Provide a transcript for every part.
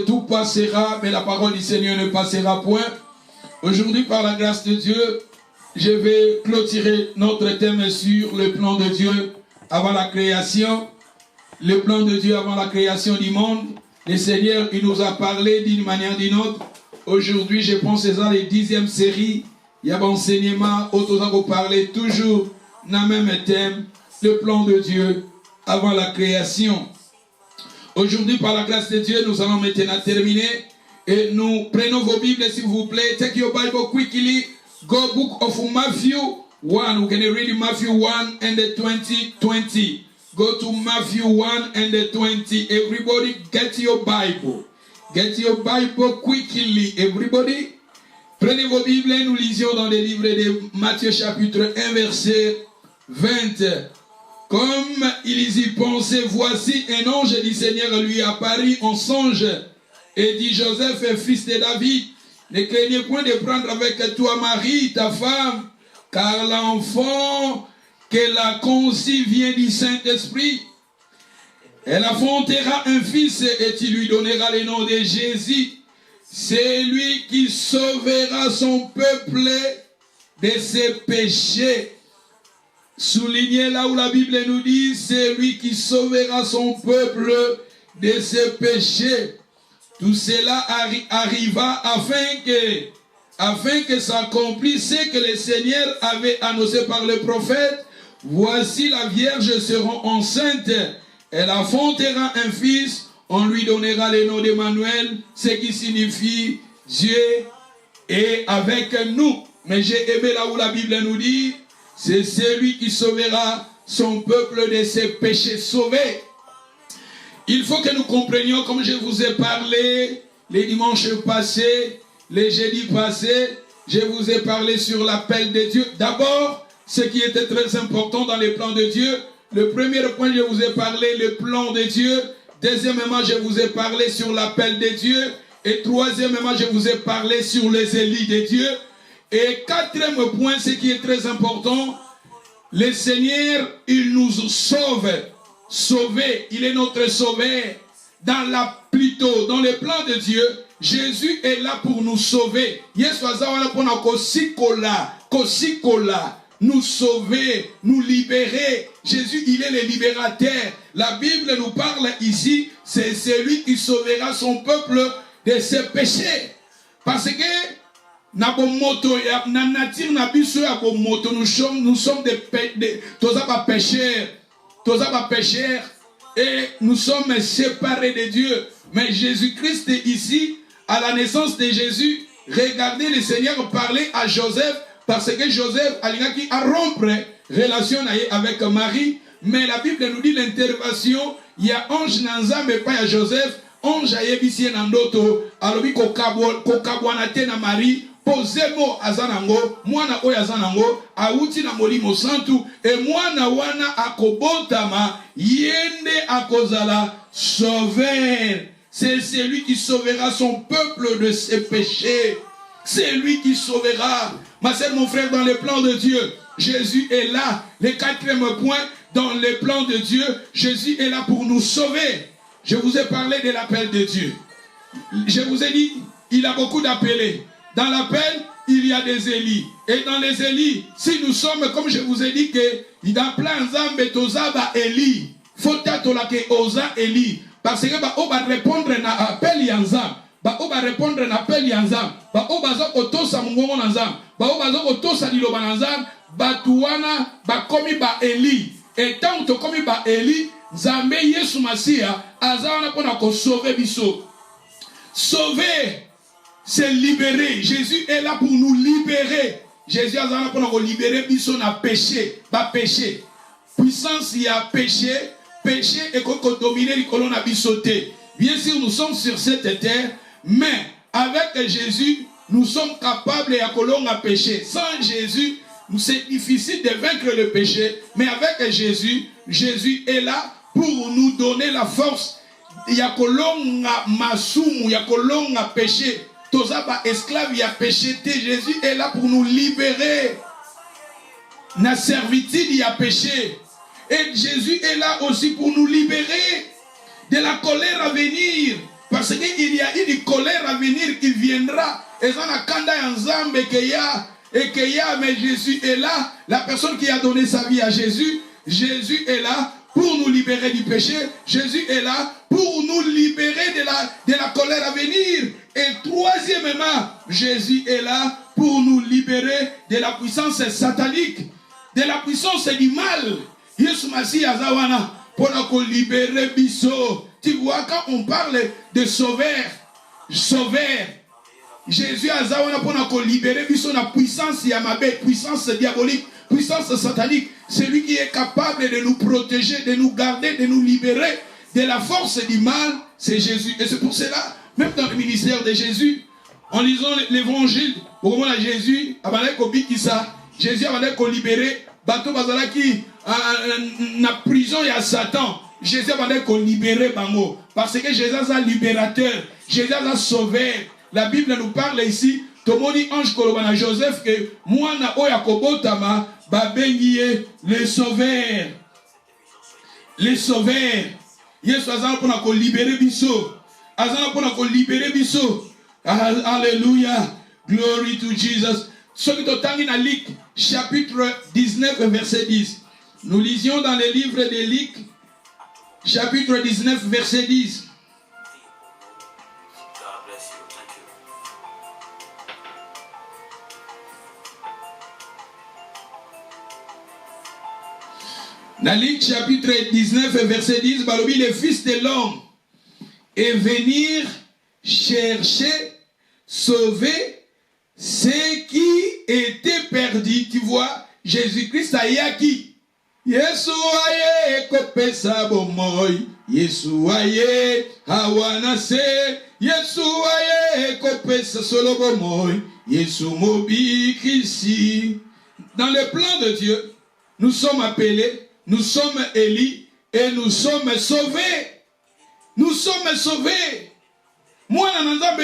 Tout passera, mais la parole du Seigneur ne passera point. Aujourd'hui, par la grâce de Dieu, je vais clôturer notre thème sur le plan de Dieu avant la création. Le plan de Dieu avant la création du monde. Le Seigneur, il nous a parlé d'une manière ou d'une autre. Aujourd'hui, je pense que c'est la 10e série. Il y a un enseignement, autour parler toujours dans le même thème, le plan de Dieu avant la création. Aujourd'hui, par la grâce de Dieu, nous allons maintenant terminer. Et nous prenons vos Bibles, s'il vous plaît. Take your Bible quickly. Go book of Matthew 1. We're going to read Matthew 1 and the 20. Go to Matthew 1 and the 20. Everybody get your Bible. Get your Bible quickly. Everybody. Prenez vos Bibles, nous lisions dans les livres de Matthieu chapitre 1 verset 20. Comme ils y pensaient, voici un ange du Seigneur lui apparut en songe et dit: Joseph, fils de David, ne craignez point de prendre avec toi Marie, ta femme, car l'enfant qu'elle a conçu vient du Saint-Esprit. Elle enfantera un fils et tu lui donneras le nom de Jésus. C'est lui qui sauvera son peuple de ses péchés. Soulignez là où la Bible nous dit, c'est lui qui sauvera son peuple de ses péchés. Tout cela arriva afin que s'accomplisse ce que le Seigneur avait annoncé par le prophète. Voici la Vierge sera enceinte, elle enfantera un fils, on lui donnera le nom d'Emmanuel, ce qui signifie Dieu est avec nous. Mais j'ai aimé là où la Bible nous dit, c'est celui qui sauvera son peuple de ses péchés. Sauvés. Il faut que nous comprenions, comme je vous ai parlé les dimanches passés, les jeudis passés, je vous ai parlé sur l'appel de Dieu. D'abord, ce qui était très important dans les plans de Dieu. Le premier point, je vous ai parlé le plan de Dieu. Deuxièmement, je vous ai parlé sur l'appel de Dieu. Et troisièmement, je vous ai parlé sur les élus de Dieu. Et quatrième point, ce qui est très important, le Seigneur, il nous sauve. Sauvé, il est notre sauveur. Dans le plan de Dieu, Jésus est là pour nous sauver. Nous sauver, nous libérer. Jésus, il est le libérateur. La Bible nous parle ici, c'est celui qui sauvera son peuple de ses péchés. Parce que nous sommes des pécheurs et nous sommes séparés de Dieu. Mais Jésus-Christ ici, à la naissance de Jésus, regardez le Seigneur parler à Joseph, parce que Joseph a rompre relation avec Marie. Mais la Bible nous dit l'intervention, il y a ange nanza mais pas à Joseph, ange a yebisi nandoto, alobi kokabwanate na Marie. Posemo azanango, mwana oyo azanango, auti na molimo santu, et mwana wana akobotama, yende akozala sauveur. C'est celui qui sauvera son peuple de ses péchés. C'est lui qui sauvera. Ma sœur, mon frère, dans le plan de Dieu, Jésus est là. Le quatrième point, dans le plan de Dieu, Jésus est là pour nous sauver. Je vous ai parlé de l'appel de Dieu. Je vous ai dit, il a beaucoup d'appelés. Dans l'appel, il y a des Élis. Et dans les Élis, si nous sommes, comme je vous ai dit, que dans plein Zambé, Tozaba Élie, Fotatolake Oza Élie, parce que on va répondre à appel Yanzam, on va répondre à appel Yanzam, on va otosa mungongo Nanzam, on va otosa liloba Nanzam, Batuana, Bakomi Ba Élie. Et tant que Komi Ba Élie, Zambé Yesu Masia, Azana Ponako sauver Bisso. Sauver. C'est libérer. Jésus est là pour nous libérer. Jésus est là pour nous libérer. Bisson a péché. Pas péché. Puissance, il y a péché. Péché et qu'on domine les colonnes à bissoter. Bien sûr, nous sommes sur cette terre. Mais avec Jésus, nous sommes capables et à colonne à pécher. Sans Jésus, c'est difficile de vaincre le péché. Mais avec Jésus, Jésus est là pour nous donner la force. Il y a colonne à massoum, il y a colonne à péché. Tozaba esclave, il y a péché. Jésus est là pour nous libérer. Na servitude, il y a péché. Et Jésus est là aussi pour nous libérer de la colère à venir. Parce qu'il y a une colère à venir qui viendra. Et ça n'a qu'à ensemble mais Jésus est là. La personne qui a donné sa vie à Jésus, Jésus est là pour nous libérer du péché. Jésus est là pour nous libérer de la colère à venir. Et troisièmement, Jésus est là pour nous libérer de la puissance satanique, de la puissance du mal. Yesu Masi Azawana, pour nous libérer biso. Tu vois, quand on parle de sauveur, Jésus Azawana pour nous libérer biso la puissance yamabe, puissance diabolique, puissance satanique. C'est lui qui est capable de nous protéger, de nous garder, de nous libérer de la force du mal, c'est Jésus. Et c'est pour cela, même dans le ministère de Jésus, en lisant l'évangile, au moment de Jésus, Jésus a libéré bateau bazalaki na prison ya Satan. Jésus a libéré bango parce que Jésus est un libérateur, Jésus est un sauveur. La Bible nous parle ici, tomoni ange kolobana Joseph que mwana oya kobotama babengiye les sauveurs. Les sauveurs. Yesu azana pona ko libérer biso. Azana pona ko libérer biso. Alléluia. Glory to Jesus. Ce qui est dans Luc, chapitre 19, verset 10. Nous lisions dans le livre de Luc, chapitre 19, verset 10. Dans Luc, chapitre 19, verset 10, Balobi, le Fils de l'homme est venir chercher, sauver ceux qui étaient perdus. Tu vois, Jésus-Christ a yaki. Yesu aye kopesa bomoy. Yesu aye hawanase. Yesu aye kopesa solo bomoy. Yesu mobi ici. Dans le plan de Dieu, nous sommes appelés, nous sommes élus et nous sommes sauvés. Nous sommes sauvés. Moi,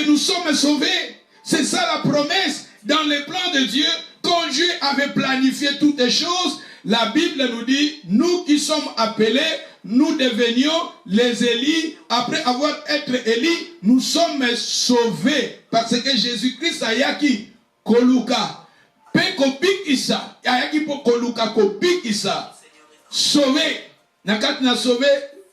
nous sommes sauvés. C'est ça la promesse dans le plan de Dieu. Quand Dieu avait planifié toutes les choses, la Bible nous dit, nous qui sommes appelés, nous devenions les élus. Après avoir été élus, nous sommes sauvés. Parce que Jésus-Christ a yaki koluka. Pe kopik isa. Ayaki po koluka kopik isa. Sauvé. Nakat na sauvé.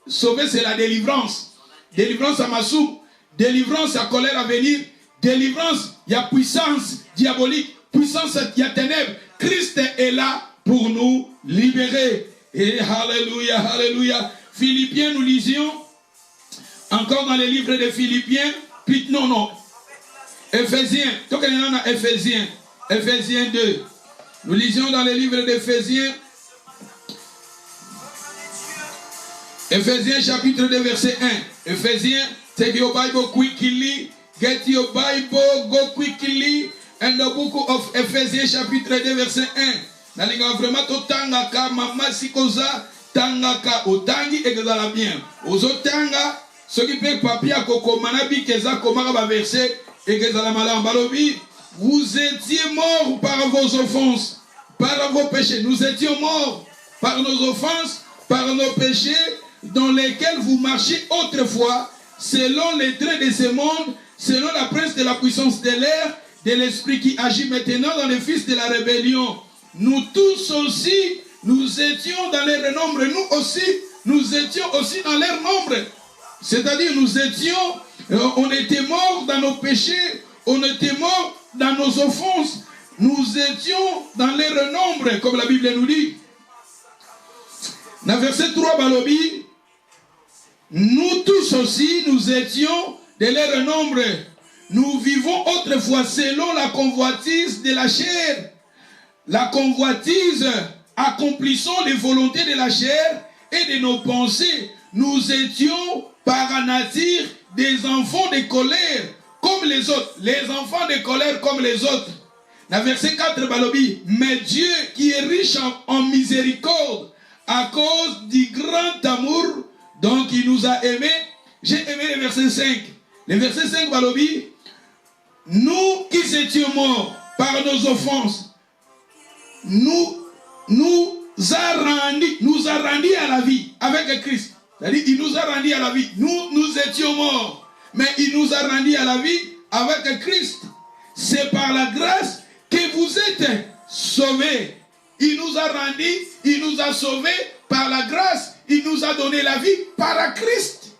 Sauvé c'est la délivrance. Délivrance à Massou. Délivrance à colère à venir. Délivrance, il y a puissance diabolique, puissance, il y a ténèbres. Christ est là pour nous libérer. Et alléluia, alléluia. Philippiens, nous lisions, encore dans les livres de Philippiens, puis non. Éphésiens, Éphésiens 2. Nous lisions dans les livres d'Éphésiens, Éphésiens chapitre 2, verset 1. Éphésiens, take your Bible quickly. Get your Bible, go quickly. And the book of Ephesians chapitre 2 verset 1. Nalinga vraiment to tangaka mama sikoza tangaka otangi egala bien. Ozotanga ce qui peut papier koko manabi keza komaka ba verset egala malam balobi. Vous étiez morts par vos offenses, par vos péchés. Nous étions morts par nos offenses, par nos péchés dans lesquels vous marchiez autrefois selon les traits de ce monde, selon la prince de la puissance de l'air, de l'esprit qui agit maintenant dans les fils de la rébellion. Nous tous aussi, nous étions dans leur nombre. Nous étions aussi dans leur nombre. C'est-à-dire, on était morts dans nos péchés, on était morts dans nos offenses. Nous étions dans leur nombre, comme la Bible nous dit. Dans verset 3, Balobi, nous tous aussi, nous étions de leur nombre. Nous vivons autrefois selon la convoitise de la chair. La convoitise, accomplissons les volontés de la chair et de nos pensées. Nous étions par nature des enfants de colère comme les autres. Les enfants de colère comme les autres. Dans verset 4, Balobi, mais Dieu qui est riche en miséricorde à cause du grand amour dont il nous a aimés. J'ai aimé le verset 5. Le verset 5, Balobi, nous qui étions morts par nos offenses, nous nous a rendus à la vie avec Christ. C'est-à-dire, il nous a rendus à la vie. Nous étions morts, mais il nous a rendus à la vie avec Christ. C'est par la grâce que vous êtes sauvés. Il nous a rendus, il nous a sauvés par la grâce. Il nous a donné la vie par Christ.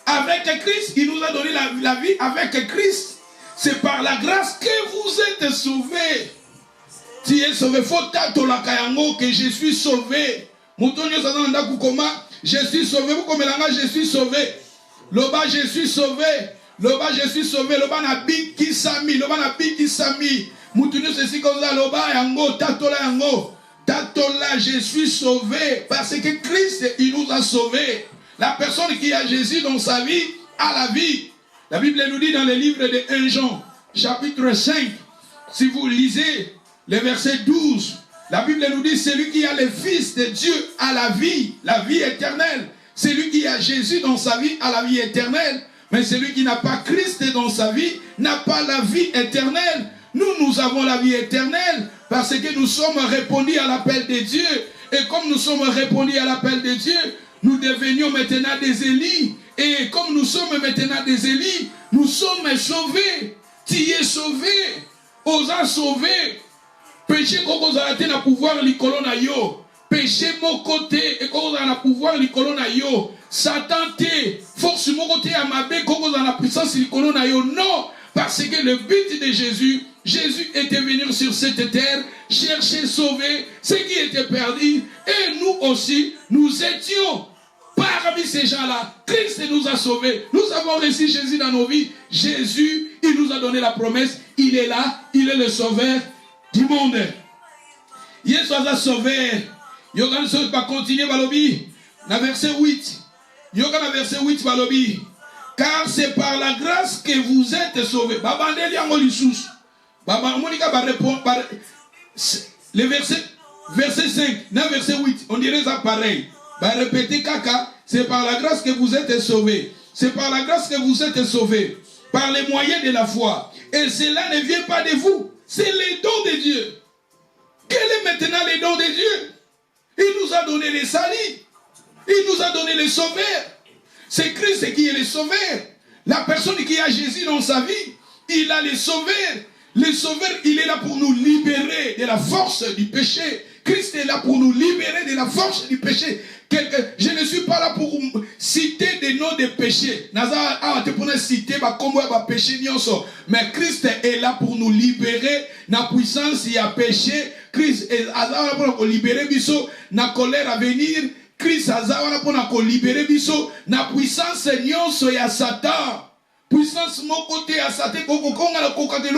Avec Christ, il nous a donné la vie avec Christ. C'est par la grâce que vous êtes sauvés. Tu es sauvé. Faut tato la kayango que je suis sauvé. Moutonio Sazanda Koukoma, je suis sauvé. Vous comme je suis sauvé. Loba, je suis sauvé. Loba, je suis sauvé. Loba na big kisami. Loba na big kisami. Moutonio c'est si comme ça. Loba yango, tato la yango. Tato la, je suis sauvé. Parce que Christ, il nous a sauvés. La personne qui a Jésus dans sa vie a la vie. La Bible nous dit dans le livre de 1 Jean, chapitre 5, si vous lisez le verset 12, la Bible nous dit, celui qui a le Fils de Dieu a la vie éternelle. Celui qui a Jésus dans sa vie a la vie éternelle. Mais celui qui n'a pas Christ dans sa vie n'a pas la vie éternelle. Nous avons la vie éternelle parce que nous sommes répondus à l'appel de Dieu. Et comme nous sommes répondus à l'appel de Dieu, nous devenions maintenant des Élis. Et comme nous sommes maintenant des Élis, nous sommes sauvés. Tu es sauvé. Osa sauvé. Péché qu'on a été na pouvoir likolo na yo. Péché mon côté et qu'on a na pouvoir likolo na yo. Satan te force mon côté à ma bé qu'on a la puissance likolo na yo. Non, parce que le but de Jésus était venu sur cette terre chercher sauver ce qui était perdu. Et nous aussi, nous étions parmi ces gens-là. Christ nous a sauvés. Nous avons reçu Jésus dans nos vies. Jésus, il nous a donné la promesse. Il est là. Il est le sauveur du monde. Jésus a sauvé. Yogan ne pas continuer balobi. Dans verset 8. Yogan dans verset 8 balobi. Car c'est par la grâce que vous êtes sauvés. Babandeli yango lissus. Baba Monica va répondre par le verset 5. Dans verset 8. On dirait ça pareil. Va répéter caca. C'est par la grâce que vous êtes sauvés. C'est par la grâce que vous êtes sauvés. Par les moyens de la foi. Et cela ne vient pas de vous. C'est les dons de Dieu. Quel est maintenant les dons de Dieu? Il nous a donné les salis. Il nous a donné les sauveurs. C'est Christ qui est le sauveur. La personne qui a Jésus dans sa vie, il a les sauveurs. Le sauveur, il est là pour nous libérer de la force du péché. Christ est là pour nous libérer de la force du péché. Je ne suis pas là pour citer des noms de péchés. Mais Christ est là pour nous libérer de la puissance et la péché. Christ est là pour nous libérer de la colère à venir. Christ est là pour nous libérer de la puissance et Satan. Puissance mon côté à Satan,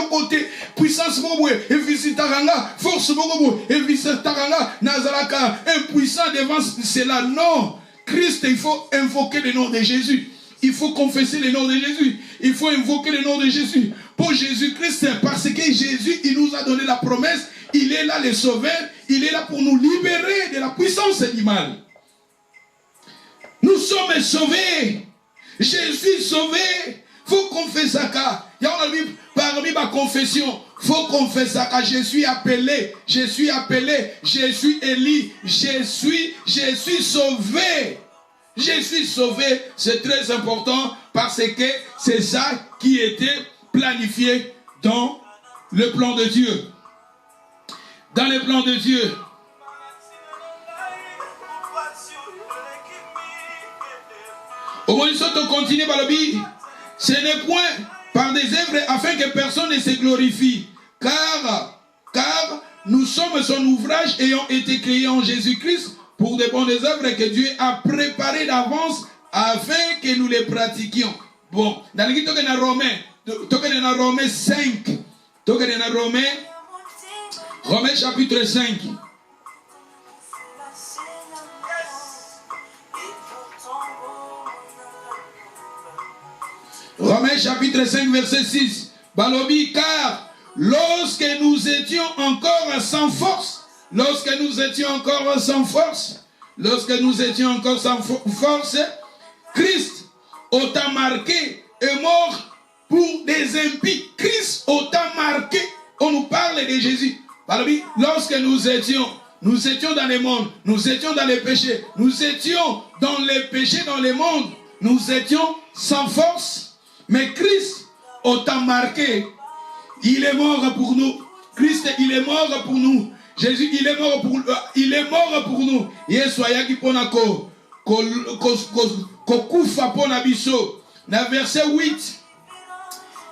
côté puissance mon et visitaranga, force mon et visitaranga, Nazaraka, impuissant devant cela. Non, Christ, il faut invoquer le nom de Jésus. Il faut confesser le nom de Jésus. Il faut invoquer le nom de Jésus. Pour Jésus-Christ, parce que Jésus, il nous a donné la promesse. Il est là le sauveur. Il est là pour nous libérer de la puissance du mal. Nous sommes sauvés. Jésus sauvé. Faut confesser ça. Il y a parmi ma confession. Faut confesser ça. Je suis appelé. Je suis appelé. Je suis Élie. Je suis sauvé. Je suis sauvé. C'est très important parce que c'est ça qui était planifié dans le plan de Dieu. Dans le plan de Dieu. Au moins, on continue par le Bible. Ce n'est point par des œuvres afin que personne ne se glorifie. Car nous sommes son ouvrage ayant été créés en Jésus-Christ pour de bonnes œuvres que Dieu a préparées d'avance afin que nous les pratiquions. Bon, dans le livre de Romains 5. Romains chapitre 5. Romains chapitre 5 verset 6. Balobi, car lorsque nous étions encore sans force, Christ, autant marqué, est mort pour des impies. Christ, autant marqué, on nous parle de Jésus. Balobi, lorsque nous étions Nous étions dans le monde. Nous étions dans les péchés. Nous étions dans les péchés, dans le monde. Nous étions sans force. Mais Christ, autant marqué, il est mort pour nous. Christ, il est mort pour nous. Jésus, il est mort pour nous. Yesu ayaki pona ko kufa pona biso. Na verset 8.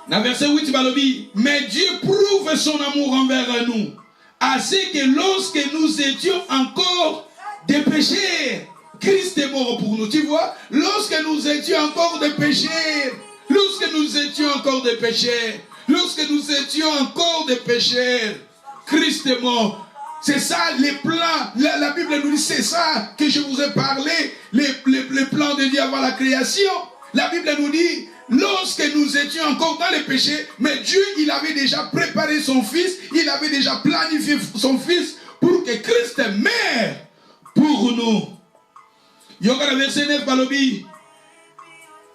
Dans verset 8, balobi, mais Dieu prouve son amour envers nous, assez que lorsque nous étions encore des pécheurs, Christ est mort pour nous. Tu vois, lorsque nous étions encore des pécheurs, Christ est mort. C'est ça les plans. La Bible nous dit, c'est ça que je vous ai parlé, les plans de Dieu avant la création. La Bible nous dit, lorsque nous étions encore dans les péchés, mais Dieu, il avait déjà préparé son Fils, il avait déjà planifié son Fils pour que Christ meure pour nous. Yoga verset 9, Balobi.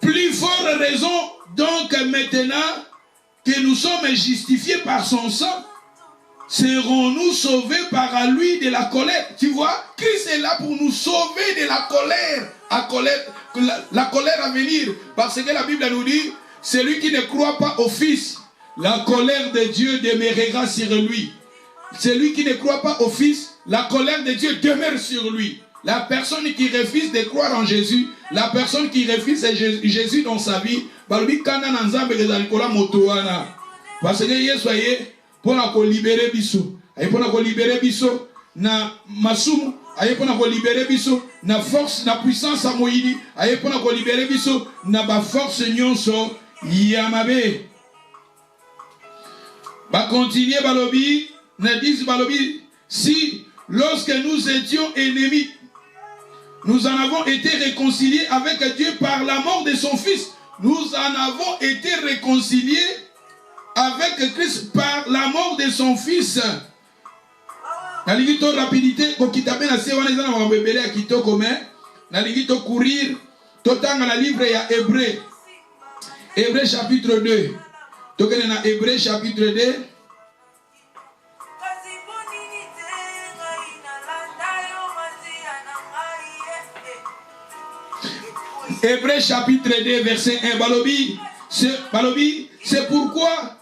Plus forte raison, donc maintenant que nous sommes justifiés par son sang, serons-nous sauvés par lui de la colère. Tu vois, Christ est là pour nous sauver de la colère. La colère à venir. Parce que la Bible nous dit, celui qui ne croit pas au Fils, la colère de Dieu demeurera sur lui. Celui qui ne croit pas au Fils, la colère de Dieu demeure sur lui. La personne qui refuse de croire en Jésus, la personne qui refuse Jésus dans sa vie, parce que Yesu aye pour libérer biso, aye pour libérer biso na masumu, aye pour libérer biso na force, na puissance à moïdi, aye pour libérer biso na ba force nyonso yamabe. Ba continuer balobi, na dis balobi, si lorsque nous étions ennemis, nous en avons été réconciliés avec Dieu par la mort de son Fils. Nous en avons été réconciliés avec Christ par la mort de son Fils. Naligito rapidité, kokitabe na sewana izana mabebele ya kitoko me. Naligito courir, totanga na livre ya Hébreu. Hébreu chapitre 2. Tokene na Hébreu chapitre 2. Hébreu chapitre 2 verset 1. Balobi, c'est pourquoi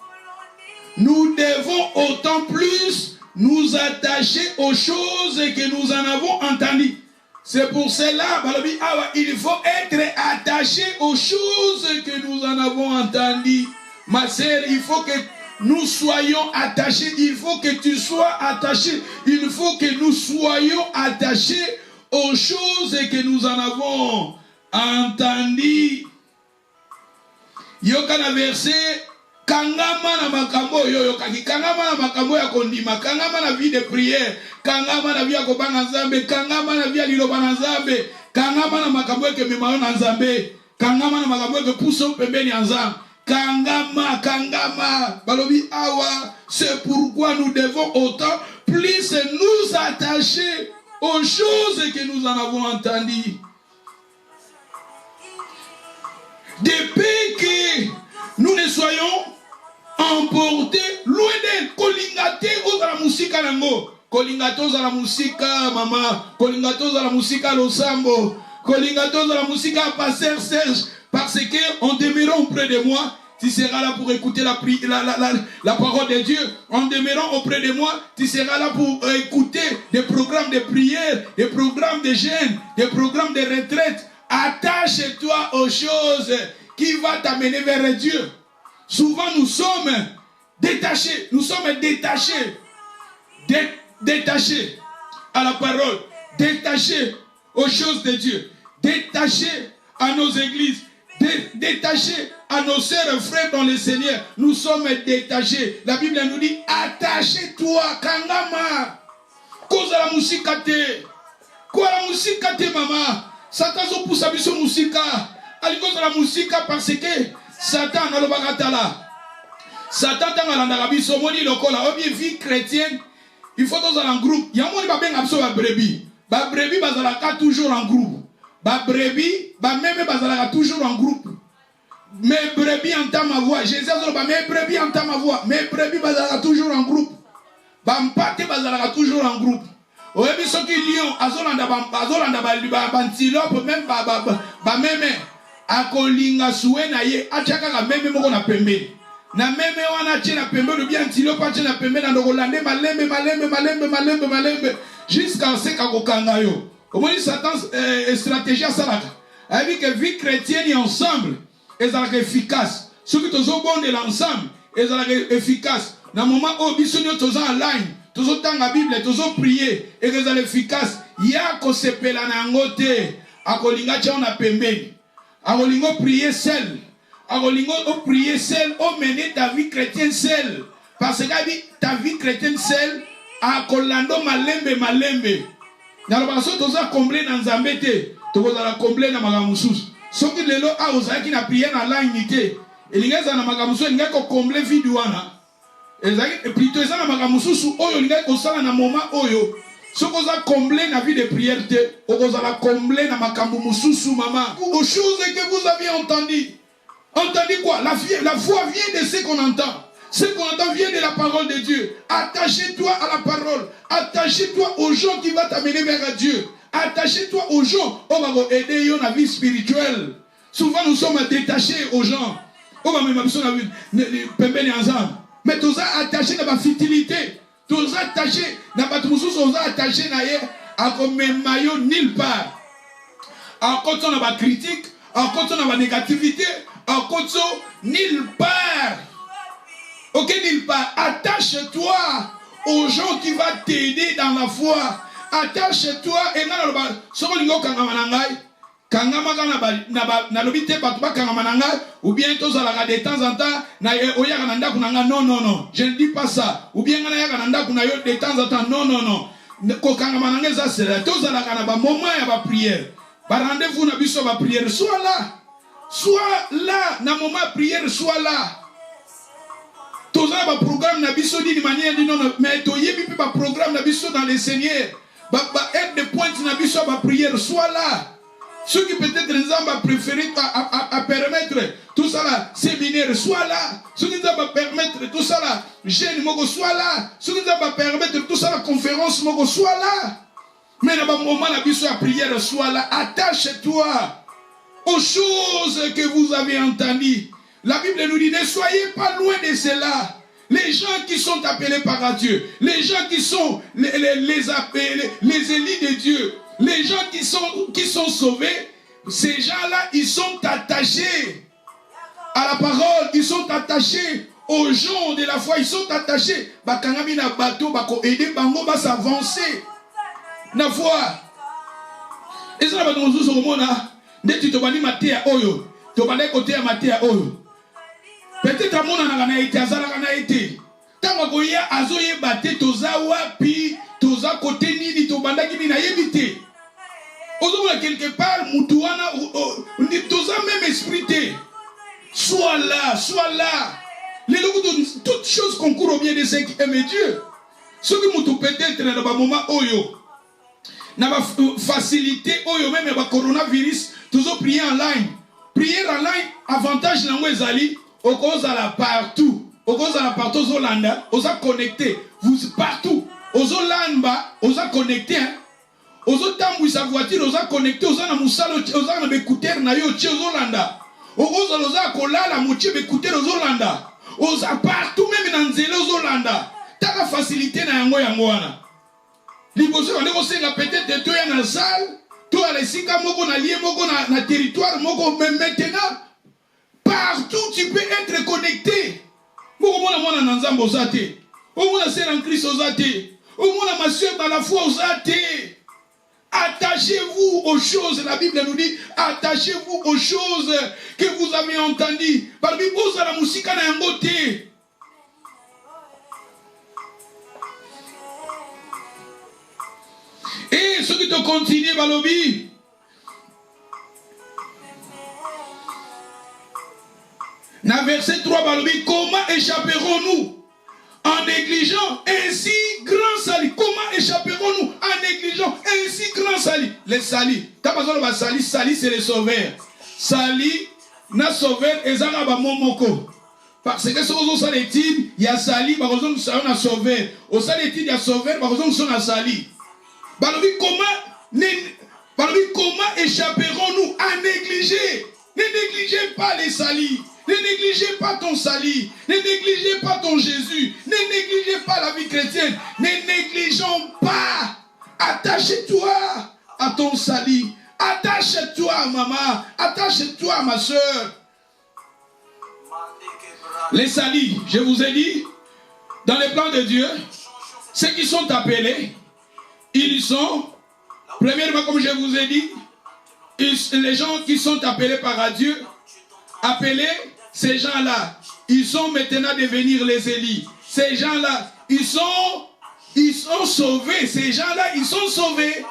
nous devons autant plus nous attacher aux choses que nous en avons entendues. C'est pour cela, Balobi, il faut être attaché aux choses que nous en avons entendues. Ma sœur, il faut que nous soyons attachés. Il faut que tu sois attaché. Il faut que nous soyons attachés aux choses que nous en avons entendu. Yoka na verset kangama na makambo yoyo kaki kangama na makambo ya kondima kangama na vie de prière kangama na vie ya kobanga nzambe kangama na vie ya liloba na nzambe kangama na makambo ke memayo na nzambe kangama na makambo ke puso pembeni ya nzambe kangama balobi awa. C'est pourquoi nous devons autant plus nous attacher aux choses que nous en avons entendues. Depuis que nous ne soyons emportés loin d'elle, kolingate ozala musika nango, kolingate ozala musika mama, kolingate ozala musika losambo, kolingate ozala musika pasteur Serge, parce que en demeurant auprès de moi, tu seras là pour écouter la parole de Dieu. En demeurant auprès de moi, tu seras là pour écouter des programmes de prière, des programmes de jeûne, des programmes de retraite. Attache-toi aux choses qui vont t'amener vers Dieu. Souvent nous sommes détachés. Nous sommes détachés. Détachés à la parole. Détachés aux choses de Dieu. Détachés à nos églises. Détachés à nos sœurs et frères dans le Seigneur. Nous sommes détachés. La Bible nous dit, attachez-toi. Kangama. Koza la musikate. Kwa la musikate mama. Satan zo poussa biso musika. Alikoza la musika parce que Satan na lo bakatala. Satan tanga la biso moni lokola obi vie chrétienne. Il faut tous en groupe. Il y a moni ba benga biso ba brebis. Ba brebis bazalaka toujours en groupe. Ba brebis ba même bazalaka toujours en groupe. Mes brebis entendent ma voix. Jésus a dit mes brebis entendent ma voix. Mes brebis bazalaka toujours en groupe. Ba mpate bazalaka toujours en groupe. oyebi soki lion azolanda bantilope même bameme akolinga suwe na ye atia kaka meme moko na pembeni na meme wana atie na pembeni obi antilope atie na pembeni na ndokolande malembe jusqu'à ce kakokanga yo omoni Satan stratégie asalaka ayebi que vie chrétienne ensemble ezalaka efficace soki tozobondela ensemble ezalaka efficace na moment oyo biso nyonso toza en ligne tozotanga Bible tozoprier ezala efficace ya kosepela na yango te akolinga tia na pembeni akolinga prier seul akolinga prier seul mener ta vie chrétienne seul parce que ta vie chrétienne seul akolando malembe nalobaka so toza combler na Nzambe te tokozala combler na makambo mosusu soki lelo ozalaki na prier na ligne te elinga ezala na makambo mosusu elinga kocombler vide wana plutôt ezala na makambo mosusu oyo elinga kosala na moment oyo soki oza combler na vie de prière te okozala combler na makambo mosusu mama aux choses que vous avez entendu quoi? La foi vient de ce qu'on entend. Ce qu'on entend vient de la parole de Dieu. Attachez-toi à la parole. Attachez-toi aux gens qui vont t'amener vers Dieu. Attachez-toi aux gens qui vont aider dans la vie spirituelle. Souvent nous sommes détachés aux gens. Mais tous attachés dans la futilité. Tous attachés dans la attachés à comme maillot nulle part. En compte on a la critique, en compte on a la négativité, en compte nulle part. Ok, nulle part. Attache-toi aux gens qui vont t'aider dans la foi. Attache-toi et ou bien de temps en temps non, je ne dis pas ça. Ou bien de temps en temps non. Prière. Rendez-vous na biso ba prière, soit là, na moment prière, soit là. Tous les programmes na biso d'une manière non, mais to yebi pa programme na biso dans le Seigneur. Aide de pointe na biso ba prière, soit là. Ceux qui peut-être les ont préféré à permettre tout ça là, séminaire, soit là. Ceux qui ont permettre tout ça là, jeune mogo, soit là. Ceux qui ont permettre tout ça la conférence mogo, soit là. Mais dans le moment la biso à prière, soit là. Attache-toi aux choses que vous avez entendues. La Bible nous dit, ne soyez pas loin de cela. Les gens qui sont appelés par Dieu, les gens qui sont les élus de Dieu, les gens qui sont sauvés, ces gens-là, ils sont attachés à la parole, ils sont attachés aux gens de la foi, ils sont attachés. Bakangami na bateau, bako aider bango ba s'avancer. Na foi. Et ça va nous dire au monde là, dès que tu bani matéa oyo, tu bani côté à matéa oyo. Peut-être à mon ana été azala kana été. Tama koya azoye baté toza wapi, toza côté nini to bandaki ni na yebité. Ozola quelque part mutuana ni toza même esprit. Sois là. Les toutes choses concourent au bien de ceux qui aiment Dieu. Ce qui moutou peut-être dans le moment oyo. Na ba facilité oyo même ba coronavirus, toujours prier en ligne. Prier en ligne avantage na ngwezali. Okozala partout, Ozolanda, Oza connecté, vous partout, Ozolanda, Oza connecté, Ozotambu sa voiture, Oza connecté, Oza na musalo, Oza na écouteur na yo, Ozolanda, Oza kolala, Mouchi écouteur Ozolanda, Oza partout même dans Nzele Ozolanda, t'as la facilité na yango wana. Liboso on est aussi la peut-être toi dans la salle, toi les sika moko na lié moko na territoire moko même maintenant. Partout tu peux être connecté. Attachez-vous aux choses, la Bible nous dit, attachez-vous aux choses que vous avez entendues. Parmi vous, la musique na yangote. Et ce qui te continue, Balobi. Dans verset 3, Balobi, comment échapperons-nous en négligeant ainsi grand salut? Comment échapperons-nous en négligeant ainsi grand salut? Les salis. T'as pas besoin de salis. Salis, c'est les sauveurs. Salis, na sauveur, et ça, ba momoko. Parce que ce qu'on a l'étude, il y a sali, par exemple, on a sauveur. Au sein d'étude, il y a sauveur, par exemple, on a sali. Comment échapperons-nous à négliger? Ne négligez pas les salis. Ne négligez pas ton sali. Ne négligez pas ton Jésus. Ne négligez pas la vie chrétienne. Ne négligeons pas. Attache-toi à ton sali. Attache-toi, maman. Attache-toi, ma soeur. Les salis, je vous ai dit, dans les plans de Dieu, ceux qui sont appelés, ils sont, premièrement, comme je vous ai dit, les gens qui sont appelés par Dieu, appelés, ces gens-là, ils sont maintenant devenir les Élis. Ces gens-là, ils sont sauvés. Ces gens-là, ils sont sauvés.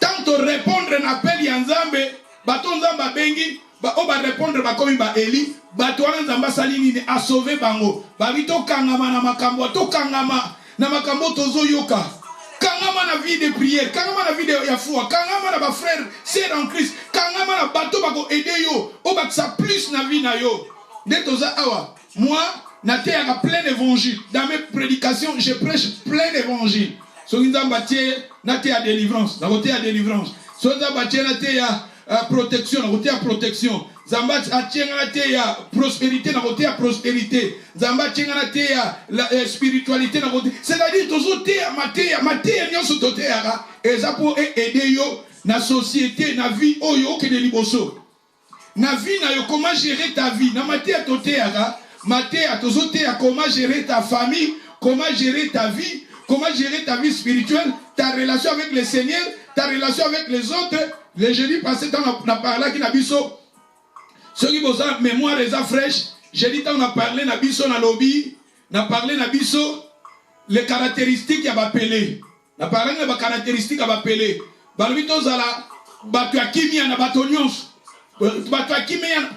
Tant de répondre à l'appel Yanzambe, baton zamba bengi, on va répondre comme Eli, batoana zamba salini a sauvé bango. Babito kangama na makambo, to kangama na makambo tozo yoka. Kangama na vie de prière, kangama na vie de yafua, kangama na ba frère, sœur en Christ, kangama na bato bako aider yo, o baksa plus na vie na yo. De toza awa, moi, na te à plein d'évangile. Dans mes prédications, je prêche plein d'évangile. Soginza batie na te à délivrance, na côté à délivrance. Soginza batie na te à protection, na côté à protection. Zamba atienga na te à prospérité, na côté à prospérité. Zamba atienga na te à la spiritualité, na côté. C'est-à-dire tozo te à maté nyonso to te à et ça pour aider yo na société, na vie oyo ke de liboso. Na vie na yo comment gérer ta vie, na maté à to te à maté à tozo te à comment gérer ta famille, comment gérer ta vie. Comment gérer ta vie spirituelle, ta relation avec le Seigneur, ta relation avec les autres. Le jeudi passé, on a parlé qui n'a biso. Ceux qui ont mémoire des fraîches, jeudi, on a parlé na biso na lobby, on a parlé na biso les caractéristiques à appeler. On a parlé des caractéristiques à appeler. Balvito zala, batu ya kimia na batonions. Batu ya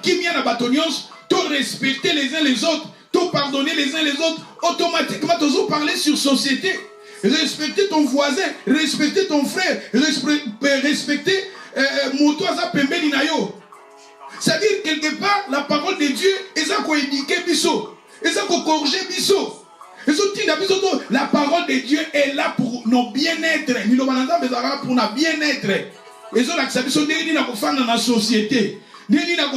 kimia na batonions, tout respecter les uns les autres. Pardonner les uns les autres, automatiquement, tu dois parler sur société. Respecter ton voisin, respecter ton frère, respecter Motoaza Pembeli Nayo. C'est-à-dire, quelque part, la parole de Dieu, est ça qu'on éduque biso, est ça qu'on corrige biso. La parole de Dieu est là pour nos bien-être. Pour notre bien-être. Et ça, la dans la société. Vivre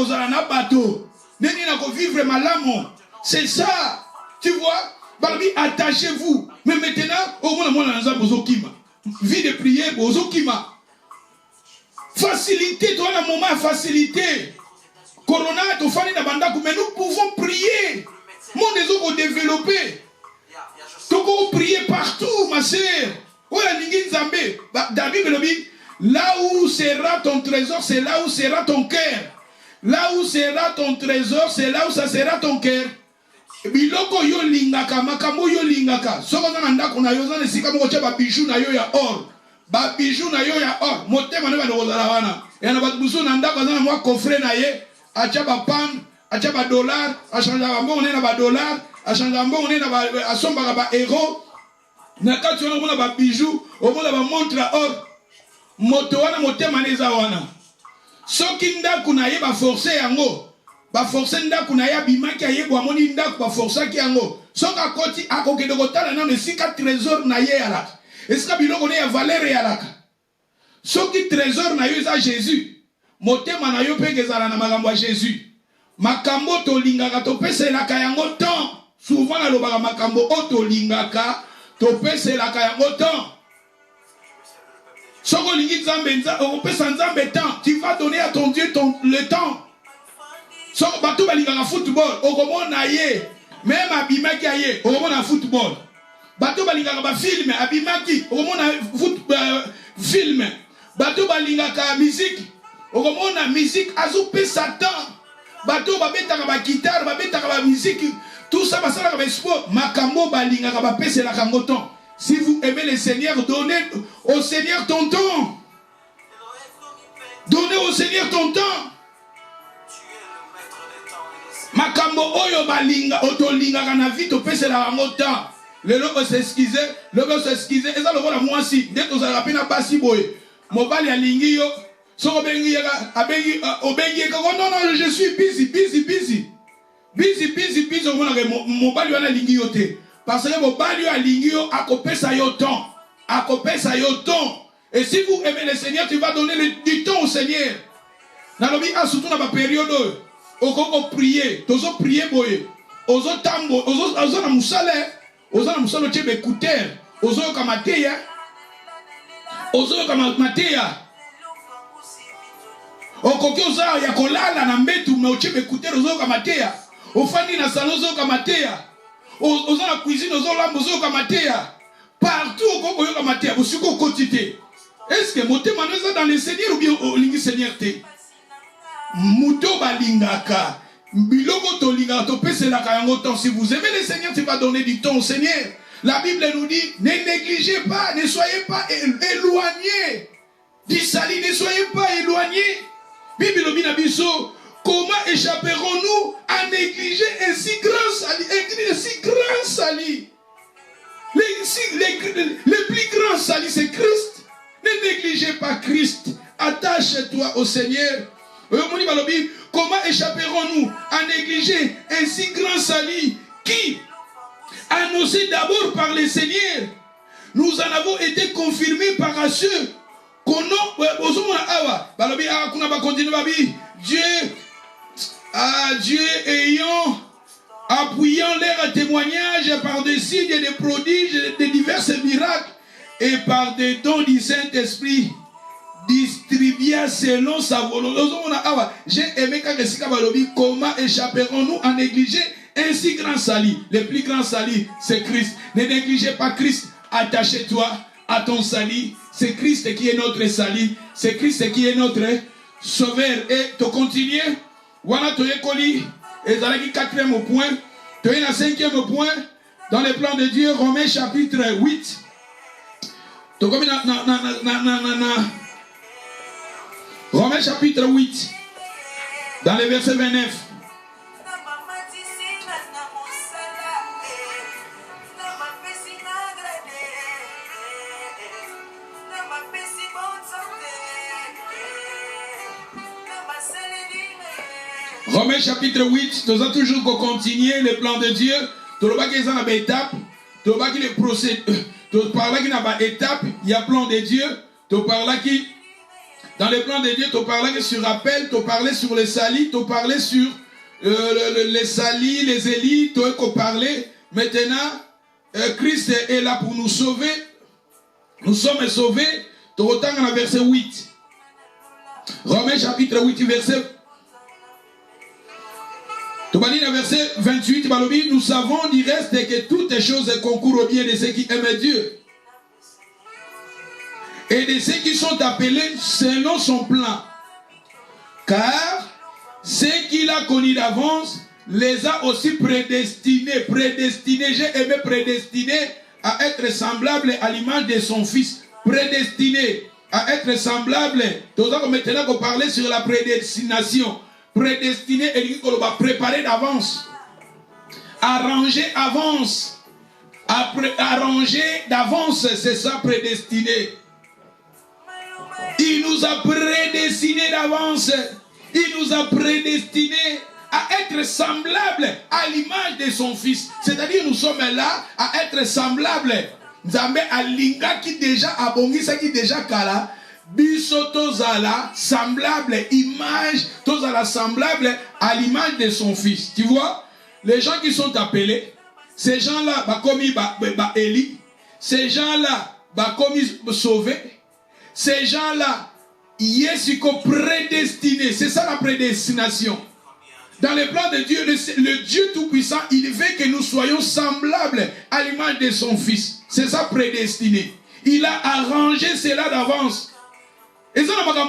malamon. C'est ça, tu vois, Barbie, attachez-vous. Mais maintenant, au moins, vie de prière, facilité, toi, le moment, facilité. Corona, mais nous pouvons prier. Mon des autres développer. Tu peux prier partout, ma sœur. Là où sera ton trésor, c'est là où sera ton cœur. Là où sera ton trésor, c'est là où ça sera ton cœur. Biloko yo lingaka makambo yo lingaka soko na ndako na yo za nesika moko cha ba bijou na yo ya or ba bijou na yo ya or motema ne ba kozala wana ya na batubusu na ndako za na mwa coffret na ye acha ba pound acha ba dollar achanga ba mbongo ne na ba dollar achanga mbongo ne na ba asomba ba euro na kati wana mona ba bijou o mona ba montre à or moto wana motema ne za wana soki ndako na ye ba forcer yango ba forcer ndako na ya bimaki ayebo amoni ndako ba forcer ki yango soka koti akokende kotala na esika trésor na ye alaka esika biloko ne ya valeur ya alaka soki trésor na yo eza Jésus motema na yo pe kezala na makambo ya Jésus makambo to lingaka to peselaka yango temps souvent na lobaka makambo o to lingaka to peselaka yango temps soko lingi nzambe o pesa nzambe temps tu vas donner à ton Dieu le temps. So bato balingaka football okomona ye même abimaki aye okomona football bato balingaka ba film abimaki okomona film bato balingaka musique okomona musique azupe satan bato babetaka ba guitare babetaka ba musique tout ça basalaka ba sport makambo balingaka ba pesela kango temps. Si vous aimez le Seigneur, donnez au Seigneur ton temps. Donnez au Seigneur ton temps. Makambo oyo balinga otolinga kana vite pese la ngota le logo s'excuser eza lokola mwasi nde tozala pena basi boye mobali alingi yo soko bengi yaka abengi obengi ka non je suis busy omona ke mobali wana alingi yo te parce que mobali yo alingi yo akopesa yo temps à kopesa yo temps. Et si vous aimez le Seigneur, tu vas donner du temps au Seigneur. Nalobi surtout dans ma période, on prier, tozo prier boye, ozo tambo, ozo na musale, ozo na musale chebe écouteur, ozo kamateya, ozo kamateya. Okoki ozo ya kolala na mbetu na chebe écouteur ozo kamateya, ofandi na salon ozo kamateya, ozo na cuisine ozo lambo ozo kamateya, partout okoko yo kamateya, bosiko quotidien. Est-ce que moté manoza dans le Seigneur ou bien au lingi Seigneur te? Muto balingaka, biloko to linga to peselaka yango temps. Si vous aimez le Seigneur, tu vas donner du temps au Seigneur. La Bible nous dit, ne négligez pas, ne soyez pas éloignés du salut, ne soyez pas éloignés. Bible nous dit, comment échapperons-nous à négliger un si grand salut, un si grand salut? Le plus grand salut, c'est Christ. Ne négligez pas Christ. Attache-toi au Seigneur. Comment échapperons-nous à négliger un si grand salut qui, annoncé d'abord par le Seigneur, nous en avons été confirmés par ceux qu'on a. Dieu ayant appuyant leur témoignage par des signes et des prodiges, de divers miracles et par des dons du Saint-Esprit, distribua selon sa volonté. J'ai aimé quand comment échapperons-nous à négliger un si grand salut? Le plus grand salut, c'est Christ. Ne négligez pas Christ. Attachez-toi à ton salut. C'est Christ qui est notre salut. C'est Christ qui est notre sauveur. Et tu continues. Voilà, tu es collé. Et dans le 4e point, tu es dans le 5e point, dans le plan de Dieu, Romains chapitre 8. Tu es comme Romains chapitre 8, dans le verset 29. Romains chapitre 8, tu as toujours continuer le plan de Dieu. Tu as une étape, tu as une procédure, tu as une étape, il y a plan de Dieu, tu as dans le plan de Dieu, tu parlais sur appel, tu parlais sur les salis, tu parlais sur les salis, les élites, tu parlais. Maintenant, Christ est là pour nous sauver. Nous sommes sauvés. Tu retournes dans le verset 8. Romains chapitre 8, verset. Tu vas dire dans le verset 28, nous savons du reste que toutes les choses concourent au bien de ceux qui aiment Dieu. Et de ceux qui sont appelés selon son plan. Car ceux qu'il a connus d'avance les a aussi prédestinés. Prédestinés, j'ai aimé prédestinés à être semblables à l'image de son fils. Prédestinés à être semblables. Tout ça, maintenant qu'on parlait sur la prédestination. Prédestiné, et qu'on va préparer d'avance. Arranger avance. Arranger d'avance, c'est ça prédestiné. Il nous a prédestinés d'avance. Il nous a prédestinés à être semblables à l'image de son fils. C'est-à-dire nous sommes là à être semblables. Nzambe alinga qui déjà abongisa qui déjà kala. Biso tozala semblable image, tozala semblable à l'image de son fils. Tu vois, les gens qui sont appelés, ces gens-là, comme Élie, ces gens-là, comme sauvés. Ces gens-là, ils sont prédestinés. C'est ça la prédestination. Dans le plan de Dieu, le Dieu Tout-Puissant, il veut que nous soyons semblables à l'image de son Fils. C'est ça prédestiné. Il a arrangé cela d'avance. Et ça, on a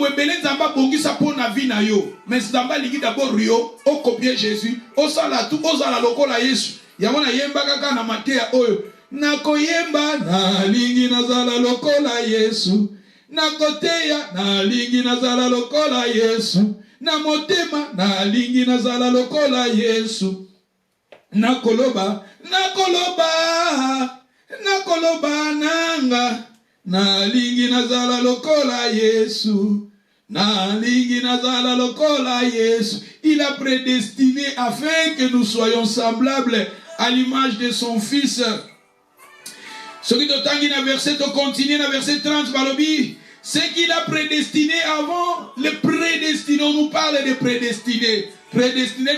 mais Zamba ligi d'abord Rio, au copier Jésus, au salatu, au salaloko la Yesu. Yamona yemba kaka na matea oyo. Nako yemba na lingi na salaloko la Yesu. Nakoteya na lingi nazala lokola Yesu. Na motema na lingi nazala lokola Yesu. Nakoloba nanga. Na lingi nazala lokola Yesu. Na lingi nazala lokola Yesu. Il a prédestiné afin que nous soyons semblables à l'image de son Fils. Ce qui te tangue dans verset, tu continues dans verset 30, balobi. Ce qu'il a prédestiné avant, le prédestiné, on nous parle de prédestiné. Prédestiné,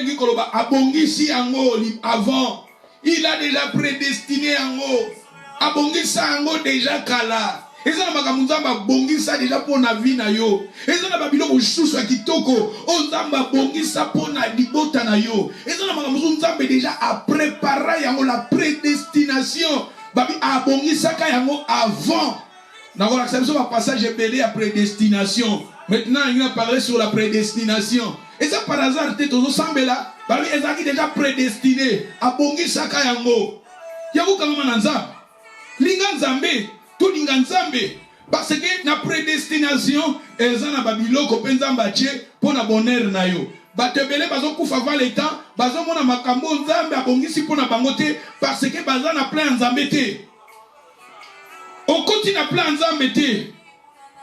abongisi ango avant. Il a déjà prédestiné ango. Abongisa ango déjà kala. Et ça n'a pas bongisa déjà pour la vie na yo. Et ça n'a pas bilo sous kitoko. On zamba bongisa pour na libota na yo. Et ça n'a pas déjà à préparer yango la prédestination. Babi abongisa ka yango avant. Dans l'acception du passage belé à prédestination. Maintenant, il va parler sur la prédestination. Et ça par hasard, tu es tout ensemble là. Babi ezaki déjà prédestiné. Abongisa ka yango. Yango kama nanza. Linga nzambe. Parce que la prédestination est dans la biloko penza mbache pour na bonheur na yo. Batebele bazo kufa va le temps, bazo mona makambo nzambe abongisi pour na bangote parce que baza na plein nzambe te. O koti na plein nzambe te.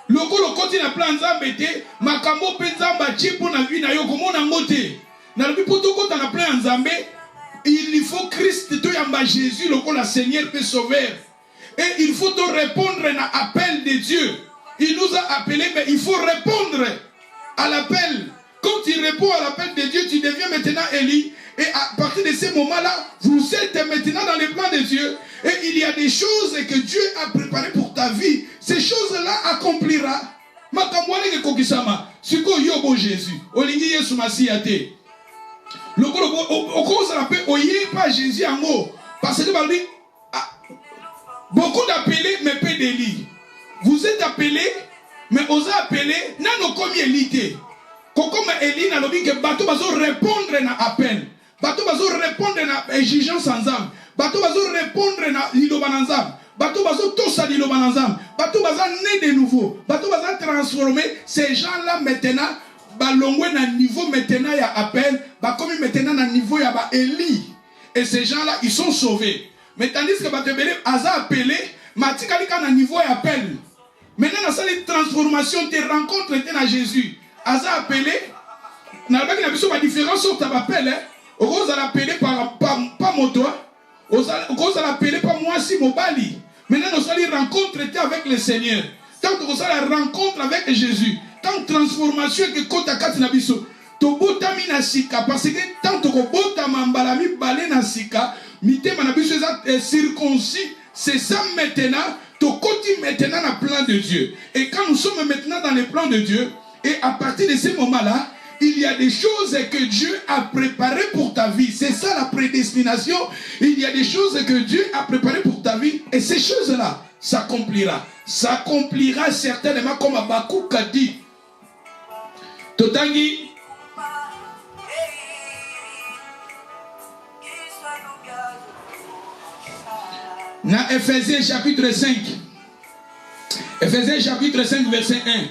Loko koti na plein nzambe te, makambo penza mbache pour na vie na yo komona ngote. Na lobi poto kota na plein nzambe, il faut Christ to yamba Jésus loko la Seigneur peut sauver. Et il faut répondre à l'appel de Dieu. Il nous a appelés, mais il faut répondre à l'appel. Quand tu réponds à l'appel de Dieu, tu deviens maintenant Élie. Et à partir de ce moment-là, vous êtes maintenant dans les plans de Dieu. Et il y a des choses que Dieu a préparées pour ta vie. Ces choses-là accomplira. Makamwale ke kokisama. Siko yobo Jésus. Olingi Yesu Masiate. Le gros, au cause de la paix, oye pas Jésus en haut. Parce que lui. Beaucoup d'appelés, mais peu d'élits. Vous êtes appelés, mais osez appeler, non, comme élité. Comme Élie n'a l'objet que bateau va répondre à appel. Bateau va répondre à exigence sans âme. Bateau va répondre à l'îlobananzam. Bateau va tous à l'îlobananzam. Bateau va naître de nouveau. Bateau va transformer ces gens-là maintenant. Balongwe na niveau maintenant il y a appel. Comme maintenant na niveau il y a Élie. Et ces gens-là, ils sont sauvés. Mais tandis que Batebele a appelé, Matikali à niveau et appel. Maintenant, dans cette transformation, tu rencontres à Jésus. Aza appelé, n'a pas différence sur ta appel. Ose l'appeler pas moto. Ose l'appeler pas moi si mobali. Maintenant, nous allons rencontrer avec le Seigneur. Tant que vous allez rencontre avec Jésus, tant transformation que kota kati na biso. To botami na sika parce que tant que botama mbalami balé na sika. Circoncis, c'est ça maintenant, ton côté maintenant dans le plan de Dieu. Et quand nous sommes maintenant dans le plan de Dieu, et à partir de ce moment-là, il y a des choses que Dieu a préparées pour ta vie. C'est ça la prédestination. Il y a des choses que Dieu a préparées pour ta vie. Et ces choses-là s'accomplira. S'accomplira certainement comme Habakkuk a dit. Totangi. Dans Ephésiens chapitre 5. Ephésiens chapitre 5 verset 1.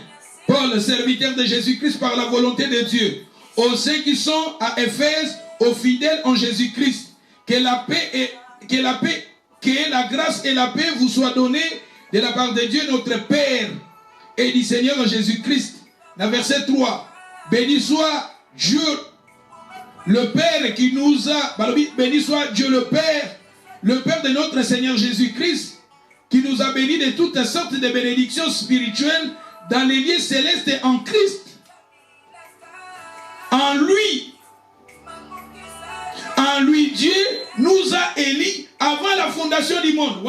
Paul, serviteur de Jésus-Christ par la volonté de Dieu, aux saints qui sont à Éphèse, aux fidèles en Jésus-Christ, que la grâce et la paix vous soient données de la part de Dieu notre Père et du Seigneur Jésus-Christ. Dans verset 3. Béni soit Dieu le Père qui nous a... Béni soit Dieu le Père de notre Seigneur Jésus-Christ, qui nous a bénis de toutes sortes de bénédictions spirituelles dans les lieux célestes en Christ. En lui, Dieu nous a élis avant la fondation du monde.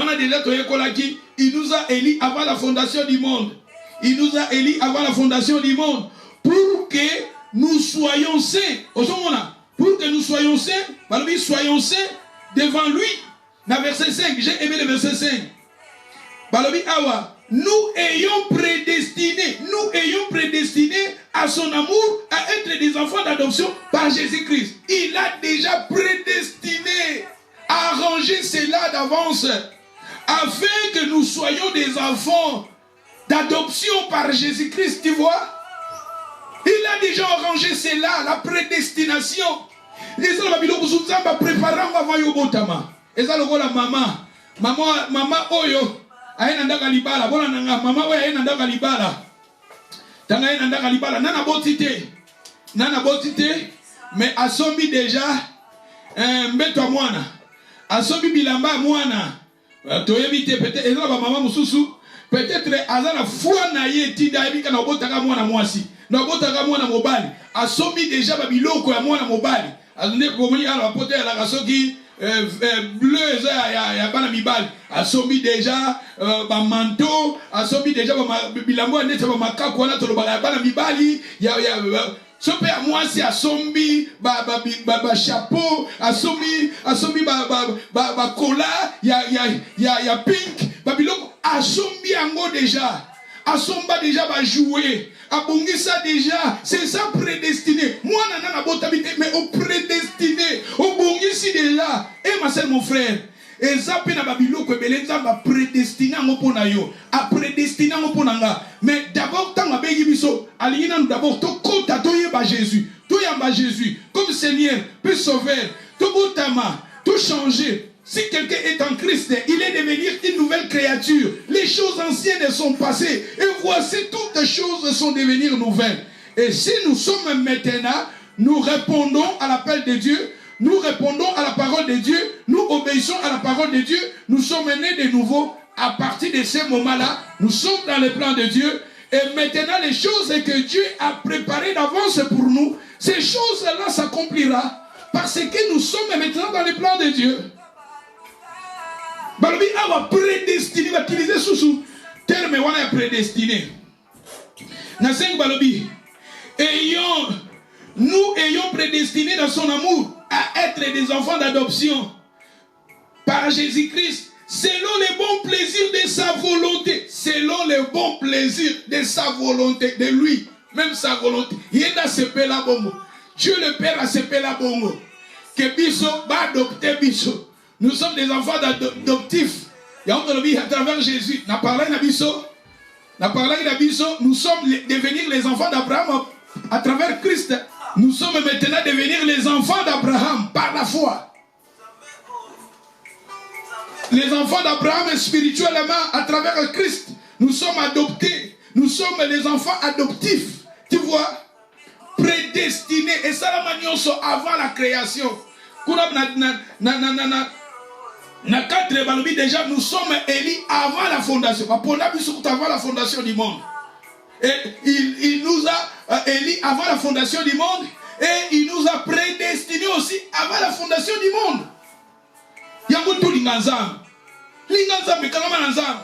Il nous a élis avant la fondation du monde. Il nous a élis avant la fondation du monde pour que nous soyons saints. Pour que nous soyons saints, soyons saints devant lui. Dans verset 5, j'ai aimé le verset 5. Nous ayons prédestiné à son amour à être des enfants d'adoption par Jésus-Christ. Il a déjà prédestiné à arranger cela d'avance afin que nous soyons des enfants d'adoption par Jésus-Christ, tu vois. Il a déjà arrangé cela, la prédestination. Les gens ont préparé avant Yobotama. Et ça, le la maman Oyo, aïna galibala, bona nanga, maman Oyo, aïna galibala. Tanga aïna galibala, nana botite, mais asombi déjà, mbeto mwana, asombi bilamba mwana, Peut-être maman mususu peut-être azana foi na ye tinda ebika na botaka mwana mwasi na botaka mwana mobali asomi déjà babiloko ya mwana mobali azone komoni ala pote la kasoki bleu ya bana mibali asomi déjà ba manteau asomi déjà ba bilambo ndetse ba makako wana tolobaka ya bana mibali ya sope ya mwasi asombi ba chapeau asombi ba kola ya pink ba biloko asombi yango déjà asomba déjà ba jouer abongisa déjà c'est ça prédestiné moi nana botabité mais au prédestiné au bongisi déjà et ma sœur mon frère ezape na babiloko ebele nzamba prédestiné ngo pona yo a prédestiné ngo pona nga mais d'abord tant abengi biso alingi nanu d'abord to kota to yeba Jésus to yamba Jésus comme Seigneur puis sauveur to botama to changer. Si quelqu'un est en Christ, il est devenir une nouvelle créature. Les choses anciennes sont passées. Et voici, toutes choses sont devenues nouvelles. Et si nous sommes maintenant, nous répondons à l'appel de Dieu, nous répondons à la parole de Dieu, nous obéissons à la parole de Dieu, nous sommes nés de nouveau. À partir de ce moment-là, nous sommes dans le plan de Dieu. Et maintenant, les choses que Dieu a préparées d'avance pour nous, ces choses-là s'accomplira. Parce que nous sommes maintenant dans le plan de Dieu. Balobi awa prédestiné, va utiliser sous terme wana prédestiné. Na 5 balobi nous ayons prédestiné dans son amour à être des enfants d'adoption par Jésus-Christ selon les bons plaisirs de sa volonté, selon les bons plaisirs de sa volonté, de lui, même sa volonté. Yenda sepe la bongo. Dieu le Père a sepe la bongo. Que biso ba adopter biso. Nous sommes des enfants adoptifs. À travers Jésus. Nous sommes devenir les enfants d'Abraham à travers Christ. Nous sommes maintenant devenir les enfants d'Abraham par la foi. Les enfants d'Abraham spirituellement à travers Christ. Nous sommes adoptés. Nous sommes les enfants adoptifs. Tu vois? Prédestinés. Et ça la manion avant la création. Na 4 balobi déjà nous sommes élus avant la fondation. Avant la fondation du monde. Et il nous a élus avant la fondation du monde. Et il nous a prédestinés aussi avant la fondation du monde. Yango tout linganzam. Linganzam kalama nanzam.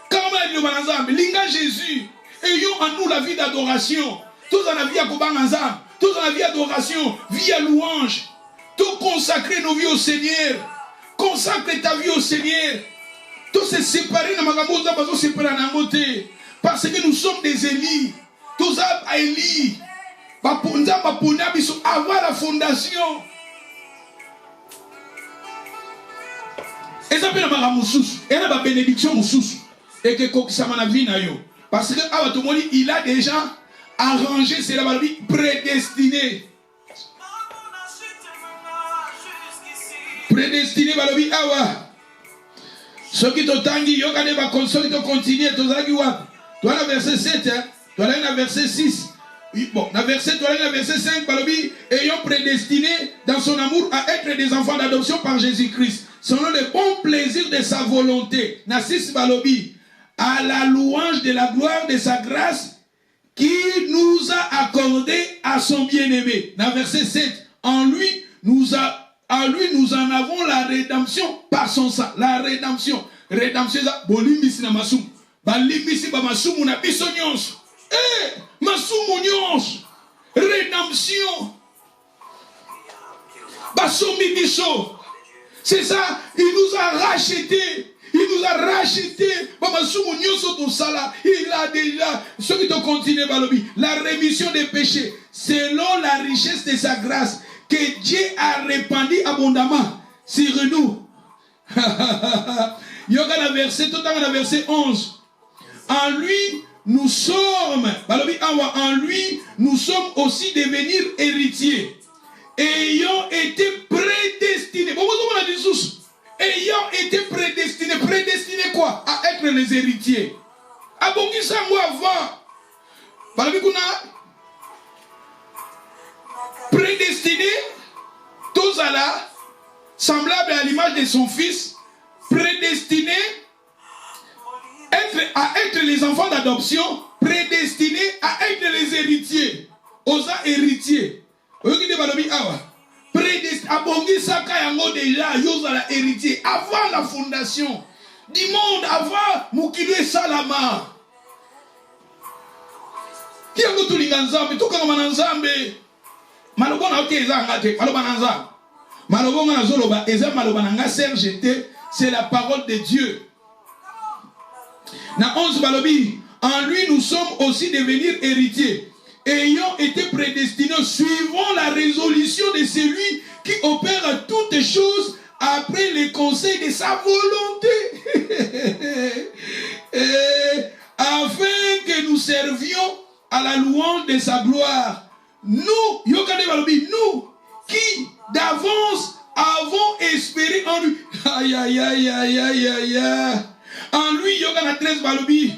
Kalama nanzam. Linga Jésus. Ayons en nous la vie d'adoration. Tous en la vie à kobanganzam. Tous en la vie d'adoration, vie à louange. Tout consacrer nos vies au Seigneur. Consacre ta vie au Seigneur. Tout se séparer parce que nous sommes des élus. Tous à élus. Avant la fondation. Et ça fait la bénédiction. Et que parce que il a déjà arrangé, c'est la vie prédestinée. Prédestiné balobi awa. Ce qui t'otangi yokane ba console to continuer to zaki wa. Toi la verset 7 hein. Toi la verset 6. Bon, la verset 5 balobi ayant prédestiné dans son amour à être des enfants d'adoption par Jésus-Christ selon le bon plaisir de sa volonté. Na 6 balobi à la louange de la gloire de sa grâce qui nous a accordé à son bien-aimé. Dans verset 7, en lui nous en avons la rédemption par son sang. La rédemption. Rédemption, bolimbisi na masum. Balimbisi ba masum na biso nyonso. Masum nyonso. Rédemption. Basumi biso. C'est ça, il nous a rachetés. Il nous a rachetés. Il a déjà, ce qui te continue, la rémission des péchés, selon la richesse de sa grâce, que Dieu a répandu abondamment sur nous. Il y a la verset, tout dans la verset 11. En lui, nous sommes, en lui, nous sommes aussi devenir héritiers, ayant été prédestinés. Ayant été prédestinés. Prédestinés quoi? À être les héritiers. Abongisa moi avant. Prédestinés, tous à la semblable à l'image de son fils, prédestinés à être les enfants d'adoption, prédestinés à être les héritiers. Aux héritiers. Déjà, héritier avant la fondation du monde, avant Mukilo et Salama. Qui a tout l'ingazambe, tout comme un ensemble. Malobona ok ezangate, malobana nzambe. Malobona zoloba eza malobana nga Serge, c'est la parole de Dieu. Na 11 balobi, en lui nous sommes aussi devenir héritiers, ayant été prédestinés suivant la résolution de celui qui opère toutes choses après les conseils de sa volonté. Afin que nous servions à la louange de sa gloire. Nous, Yokane Balobi, nous qui d'avance avons espéré en lui. Aïe, aïe, aïe, aïe, aïe, aïe, aïe. En lui, Yokane 13 Balobi.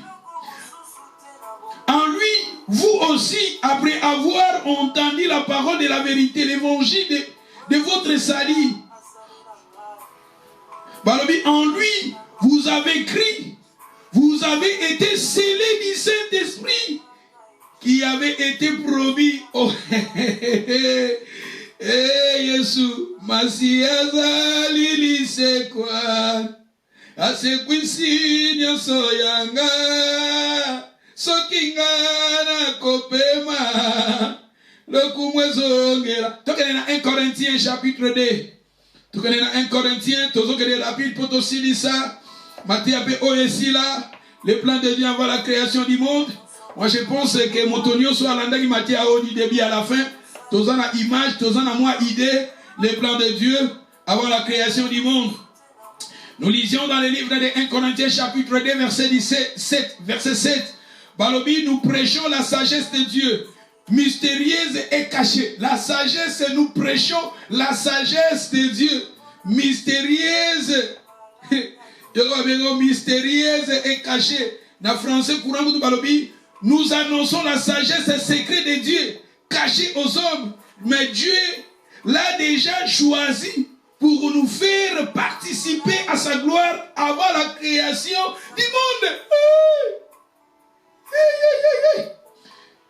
En lui, vous aussi, après avoir entendu la parole de la vérité, l'évangile de votre salut. Balobi, en lui, vous avez cru, vous avez été scellés du Saint-Esprit qui avait été promis. Oh, Yesu, Masiaza lili sekwa, asekwisi nyoso yanga, sokinga na kopema, lokumwezo ngela. Tokene na 1 Corinthiens chapitre 2. Tokene na 1 Corinthiens, tozokele rapide pour tosili ça. Matthieu Oesila, le plan de Dieu avant la création du monde. Moi je pense que Motonio soit l'andagi Matthieu du début à la fin. Tozana image, tozana moi idée, le plan de Dieu avant la création du monde. Nous lisions dans le livre de 1 Corinthiens chapitre 2 verset 7. Balobi, nous prêchons la sagesse de Dieu, mystérieuse et cachée. La sagesse, nous prêchons la sagesse de Dieu, mystérieuse. Mystérieuse et cachée. Dans le français courant de Balobi, nous annonçons la sagesse secrète de Dieu, cachée aux hommes. Mais Dieu l'a déjà choisi pour nous faire participer à sa gloire avant la création du monde.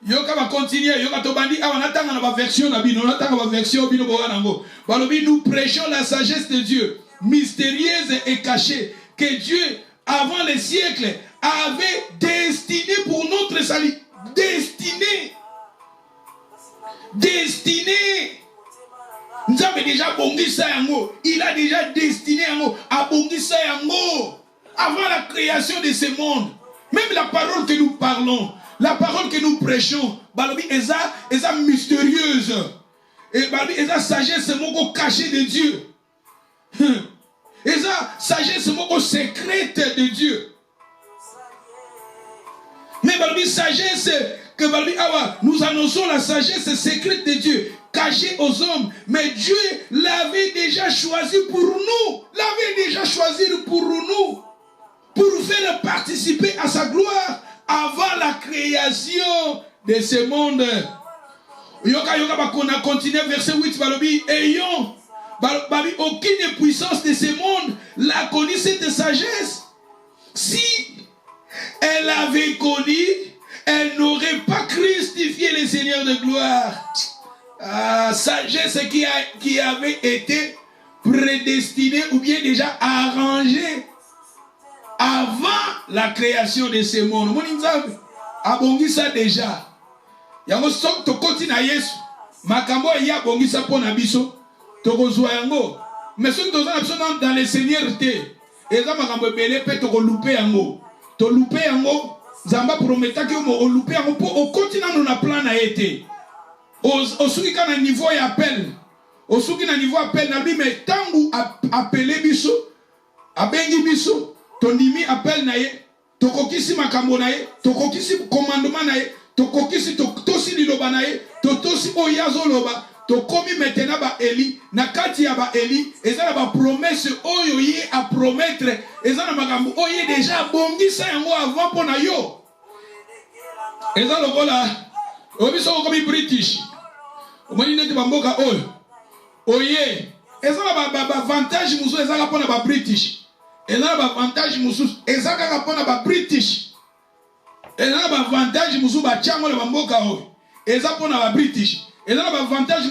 Yoka va continuer, Yoka Tobandi, on attend la version, nous prêchons la sagesse de Dieu, mystérieuse et cachée, que Dieu, avant les siècles, avait destiné pour notre salut. Destiné. Nous avons déjà bongisa yango. Il a déjà destiné yango à bongisa yango avant la création de ce monde. Même la parole que nous parlons, la parole que nous prêchons, balobi eza mystérieuse. Et balobi eza sagesse moko cachée de Dieu. Eza sagesse moko secrète de Dieu. Mais balobi sagesse que balobi awa, nous annonçons la sagesse secrète de Dieu, cachée aux hommes. Mais Dieu l'avait déjà choisi pour nous. L'avait déjà choisi pour nous. Pour faire participer à sa gloire avant la création de ce monde. Yoka on a continué verset 8 balobi ayant balobi aucune puissance de ce monde la connu cette sagesse. Si elle avait connu, elle n'aurait pas crucifié le Seigneur de gloire. Sagesse qui avait été prédestinée ou bien déjà arrangée avant la création de ce monde. Mon inzambe abongisa déjà. Yango sok to kotina Yesu. Makambo ya bongisa pona biso. To kozwa yango. Mais ceux qui sont dans le Seigneur té. Eza makambo belé pe to ko louper yango. To louper yango. Zamba prometa ki o louper yango po o kotina na plan na été. Osuki kana niveau ya appel. Osuki na niveau appel na bi mais tangu appelé biso. Abengi biso. Tondimi appel na ye, tokokisi makambo na ye, tokokisi commandement na ye, tokokisi tosi liloba na ye, totosi oyazo loba, tokomi metena ba Eli, na kati ya ba Eli, eza na ba promesse oyo ye a promettre, eza na makambo oye déjà bongisa yango avant pona yo. Eza lokola, obiso komi British. Omoni neti bamboka oyo. Oye, eza na ba avantage muso eza pona ba British. Et là, l'avantage, et ça, quand on a British. Et là, l'avantage, et ça, on a British. Et là, l'avantage, si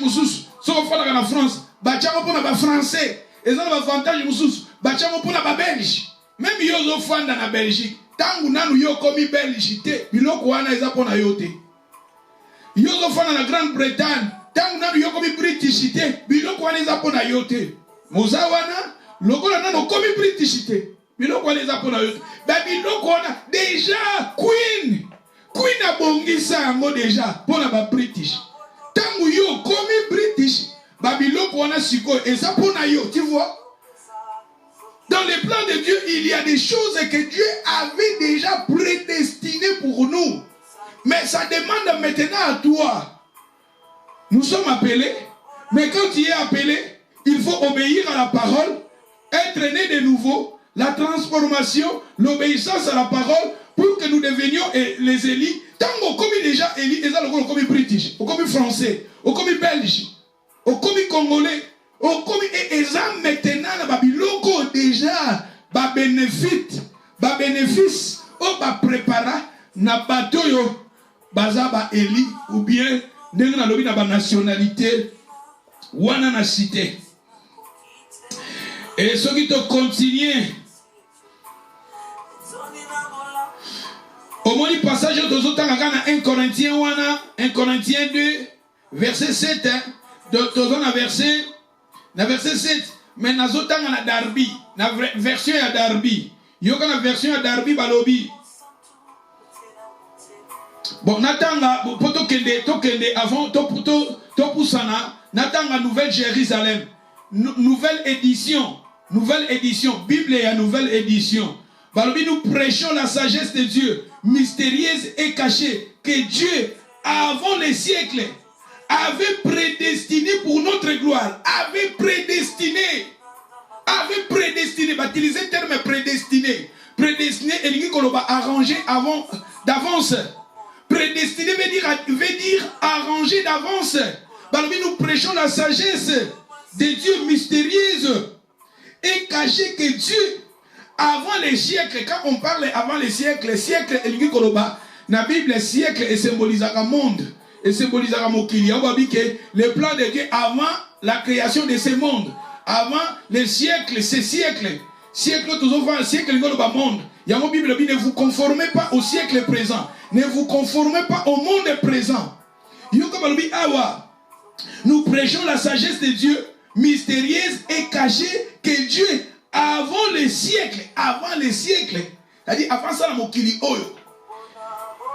on fait en France, on a français. Et ça, l'avantage, on a belge. Même si on fait dans la Belgique, tant que nous sommes belge, biloko wana eza pona yote. Yo zo fa na Grande-Bretagne, tant que nous sommes british, biloko wana eza pona yote. Moza wana lokola nano komi british, biloko wana eza pona yote. Ba biloko wana déjà Queen a bongisa yango déjà pona ba british. Tant que yo komi british, ba biloko wana siko eza pona yo, tu vois? Dans les plans de Dieu, il y a des choses que Dieu avait déjà prédestinées pour nous. Mais ça demande maintenant à toi. Nous sommes appelés, mais quand tu es appelé, il faut obéir à la parole, être né de nouveau, la transformation, l'obéissance à la parole, pour que nous devenions les Élis. Tant qu'on commis déjà Élis, on commis british, on commis français, on commis belge, on commis congolais. Oh, comme et maintenant, Babiloko déjà, ba bénéfice, oh, ba prépara, na batoyo, baza ba Eli, ou bien, n'a lobi na ba nationalité, wana na cité. Et ce qui te continue, au moins du passage de 1 Corinthiens 2, verset 7, verset. Na verset 7, mais nazotanga na Darby, na version ya Darby. Yoka na version ya Darby balobi. Bon, natanga poto kende avant to pusana, natanga Nouvelle Jérusalem. Nouvelle édition, Bible et nouvelle édition. Balobi, nous prêchons la sagesse de Dieu, mystérieuse et cachée, que Dieu avant les siècles avait prédestiné pour notre gloire, avait prédestiné, utiliser le terme prédestiné, et arrangé avant, d'avance. Prédestiné veut dire arrangé d'avance. Nous prêchons la sagesse de Dieu mystérieuse et cachée que Dieu, avant les siècles, quand on parle avant les siècles, la Bible, siècle est symbolisé à monde. Et symbolise à Mokili. On va dire que le plan de Dieu avant la création de ce monde, avant les siècles, ces siècles, toujours siècle dans le monde. Il y a une Bible qui ne vous conformez pas au siècle présent, ne vous conformez pas au monde présent. Nous prêchons la sagesse de Dieu, mystérieuse et cachée, que Dieu, avant les siècles, c'est-à-dire avant ça, la Mokili Oyo,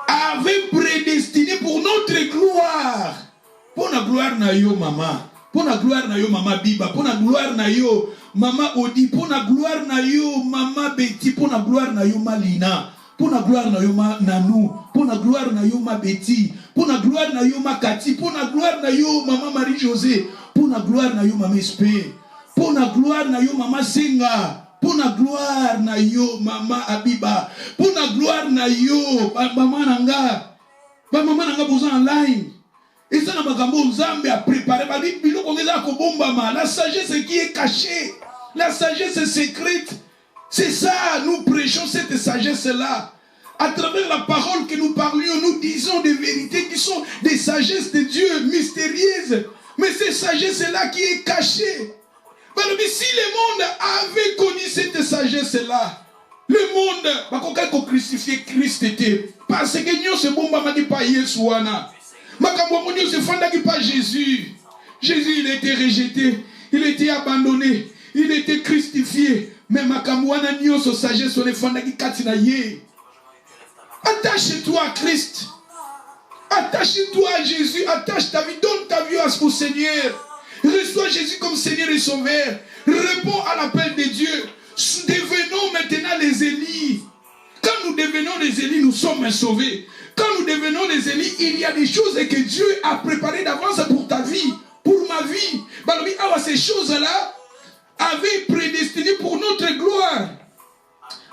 avait prédestiné pour notre gloire. Pour la gloire na yo maman. Pour la gloire na yo maman Biba. Pour la gloire na yo maman Odi. Pour la gloire na yo maman Betty. Pour la gloire na yo Malina. Pour la gloire na yo ma Nanou. Pour la gloire na yo ma Betty. Pour la gloire na yo ma Cathy. Pour la gloire na yo maman Marie-Josée. Pour la gloire na yo maman Espé. Pour la gloire na yo maman Senga. Pour la gloire na yo maman Abiba. Pour la gloire na yo maman Nanga. Maman Nanga besoin online. Et ça n'a pas Nzambe a préparé. La sagesse qui est cachée. La sagesse secrète. C'est ça, nous prêchons cette sagesse-là. À travers la parole que nous parlions, nous disons des vérités qui sont des sagesses de Dieu mystérieuses. Mais cette sagesse-là qui est cachée. Si le monde avait connu cette sagesse-là, le monde va crucifier Christ était. Parce que nous sommes pas Yesouana. Nous sommes pas Jésus. Jésus, il a été rejeté, il a été abandonné, il a été crucifié. Mais Makamouana nous sommes sagesse, on est fondaki katina ye. Attache-toi à Christ. Attache-toi à Jésus. Attache ta vie. Donne ta vie au Seigneur. Reçois Jésus comme Seigneur et Sauveur. Réponds à l'appel de Dieu. Devenons maintenant les Élis. Quand nous devenons les Élis, nous sommes sauvés. Quand nous devenons les Élis, il y a des choses que Dieu a préparées d'avance pour ta vie, pour ma vie. Ces choses-là avaient prédestiné pour notre gloire.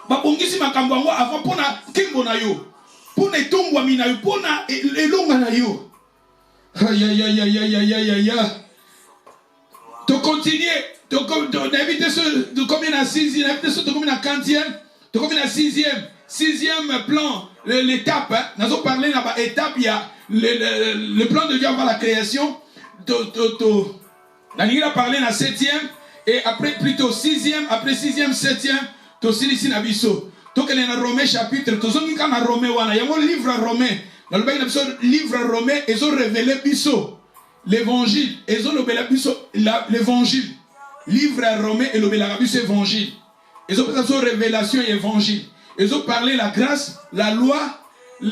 Avant pour na kimbo na yo, pour na tombwa mina yo, pour na elonga na yo. Aïe aïe aïe aïe aïe aïe aïe aïe. To continuer combien à 6e, combien à 40e, combien à 6e plan, l'étape, nous avons parlé là-bas, étape, il y a le plan de Dieu avant la création, il a parlé la 7e, et après plutôt 6e, après 6e, 7e, tu sais ici na biso. Donc il y a un Romain chapitre, tu sais qu'il y a un Romain, il y a un livre Romain, dans le livre Romain, ils ont révélé biso, l'évangile, ils ont révélé biso, l'évangile. Livre Romain et le évangile. Ils ont fait sa révélation et évangile. Ils ont parlé la grâce, la loi, ils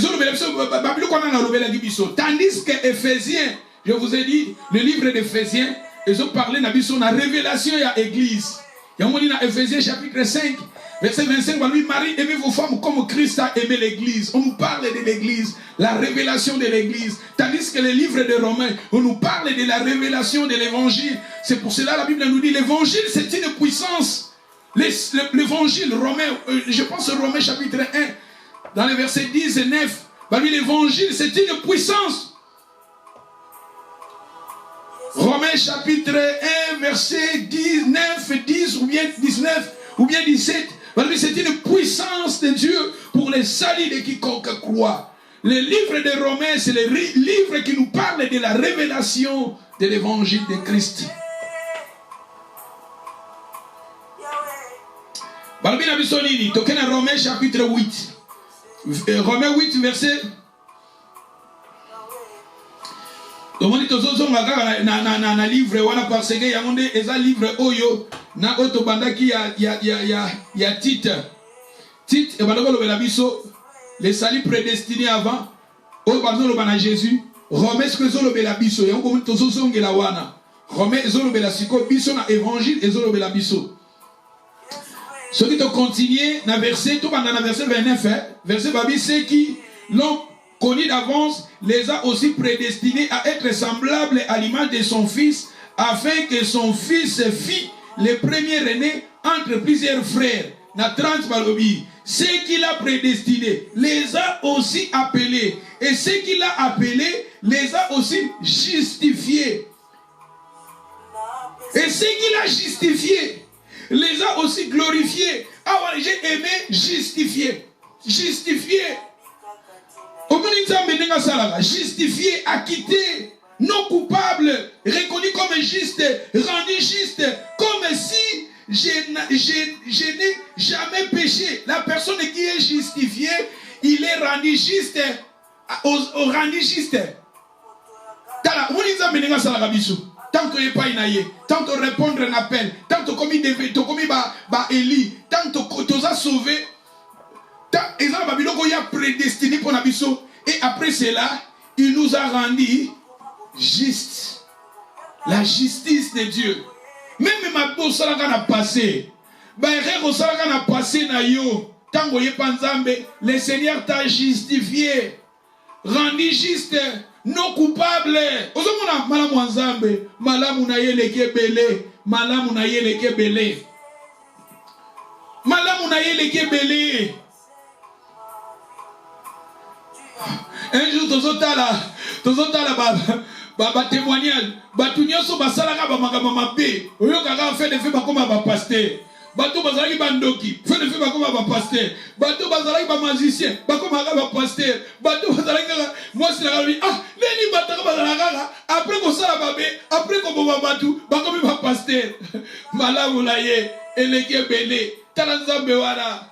ont révélé tandis que Éphésiens, je vous ai dit, le livre d'Éphésiens, ils ont parlé de la révélation et l'église. Il y a un dans Éphésiens chapitre 5, verset 25, Marie, aimez vos femmes comme Christ a aimé l'église. On nous parle de l'église, la révélation de l'église. Tandis que le livre de Romains, on nous parle de la révélation de l'évangile. C'est pour cela que la Bible nous dit, l'évangile c'est une puissance. L'évangile, Romain, je pense au Romains chapitre 1, dans le verset 10 et 9, l'évangile c'est une puissance. Romains chapitre 1, verset 19, 10 ou bien 19 ou bien 17. C'est une puissance de Dieu pour les salut de quiconque croit. Le livre de Romains, c'est le livre qui nous parle de la révélation de l'évangile de Christ. Romains chapitre 8. Romains 8, verset. Tomoni tozozo ngaka na livre wana parce que yangonde eza livre oyo na oto bandaki ya Tite e baloko lobela biso les salut prédestinés avant oyo bazo lobana Jésus Romains que zo lobela biso yango tozozo ngela wana Romains zo lobela siko biso na évangile ezo lobela biso. Ce qui te continue na verset to banda na verset 29 verset babi c'est qui l'ont connu d'avance, les a aussi prédestinés à être semblables à l'image de son fils, afin que son fils fît le premier aîné entre plusieurs frères. Na 30 balobi. Ceux qu'il a prédestinés, les a aussi appelés. Et ceux qu'il a appelés, les a aussi justifiés. Et ceux qu'il a justifiés, les a aussi glorifiés. Ah ouais, j'ai aimé justifier. Justifier. Justifié, acquitté, non coupable, reconnu comme juste, rendu juste, comme si je n'ai jamais péché. La personne qui est justifiée, il est rendu juste, rendu juste. Tant que pas inaye, tant que répondre à un appel, tant que commis Eli, tant que tu as sauvé. Et a prédestiné pour Nabiso. Et après cela, il nous a rendu juste. La justice de Dieu. Même ma bosse a passé. Le Seigneur t'a justifié. Rendu juste. Non coupable. Un jour, témoignage, batunyoso basalaka ba makama mabe, oyokaka fait de fait ba koma ba pasteur. Bato bazalaki bandoki, fait de fait ba koma ba pasteur. Bato bazalaki ba magicien, ba koma ba pasteur. Bato bazalaki moi c'est la vie. Ah, neni bataka bazalaka après ko sala babe, après ko ba batu, ba komi ba pasteur. Malamu la ye, eleke belé, tala nzambe wana.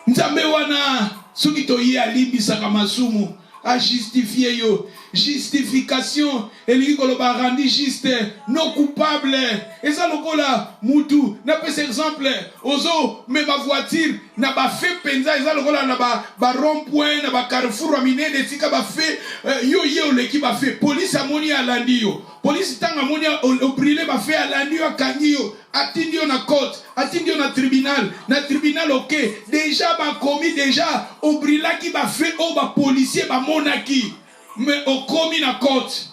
Nzambe wana soki toye alimbisaka masumu a justifier yo justification elingi koloba rendu juste non coupable eza lokola mutu na pesa exemple ozo me ba voiture na ba fait penza eza lokola na ba rond point na ba carrefour minene tika ba fait yo leki ba fait police amoni alandi yo police tanga amoni o brûler ba fait alandi yo akangi yo atindi yo na court atindi yo na tribunal ok déjà ba commis déjà o brûler ki ba fait o ba policier ba monaki mais au commis na côte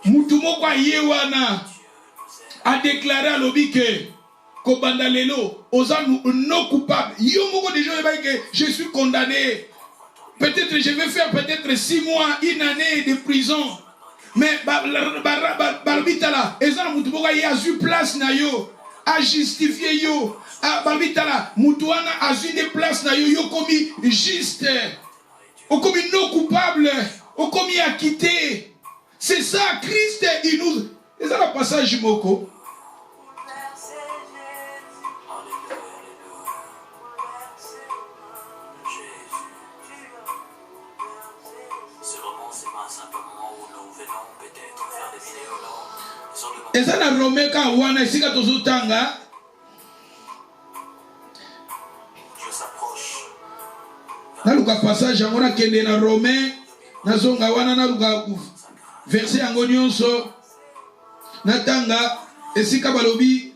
mutu moko aye wana a déclaré à l'obi que kobanda lelo oza non coupable yo moko déjà que je suis condamné peut-être je vais faire peut-être 6 mois, 1 année de prison. Mais Barbitala, Ezana Mutuboka y a eu place na yo, a justifié yo. Barbitala, Mutuana a eu des places na yo, yo commis juste, au commis non coupable, au commis acquitté. C'est ça, Christ, il nous. Et ça, le passage Moko. Et ça, dans Romain, quand on a ici, quand on a dans le passage, on a qu'un dans Romain, dans le verset en gonionso, Natanga, et si Kabalobi.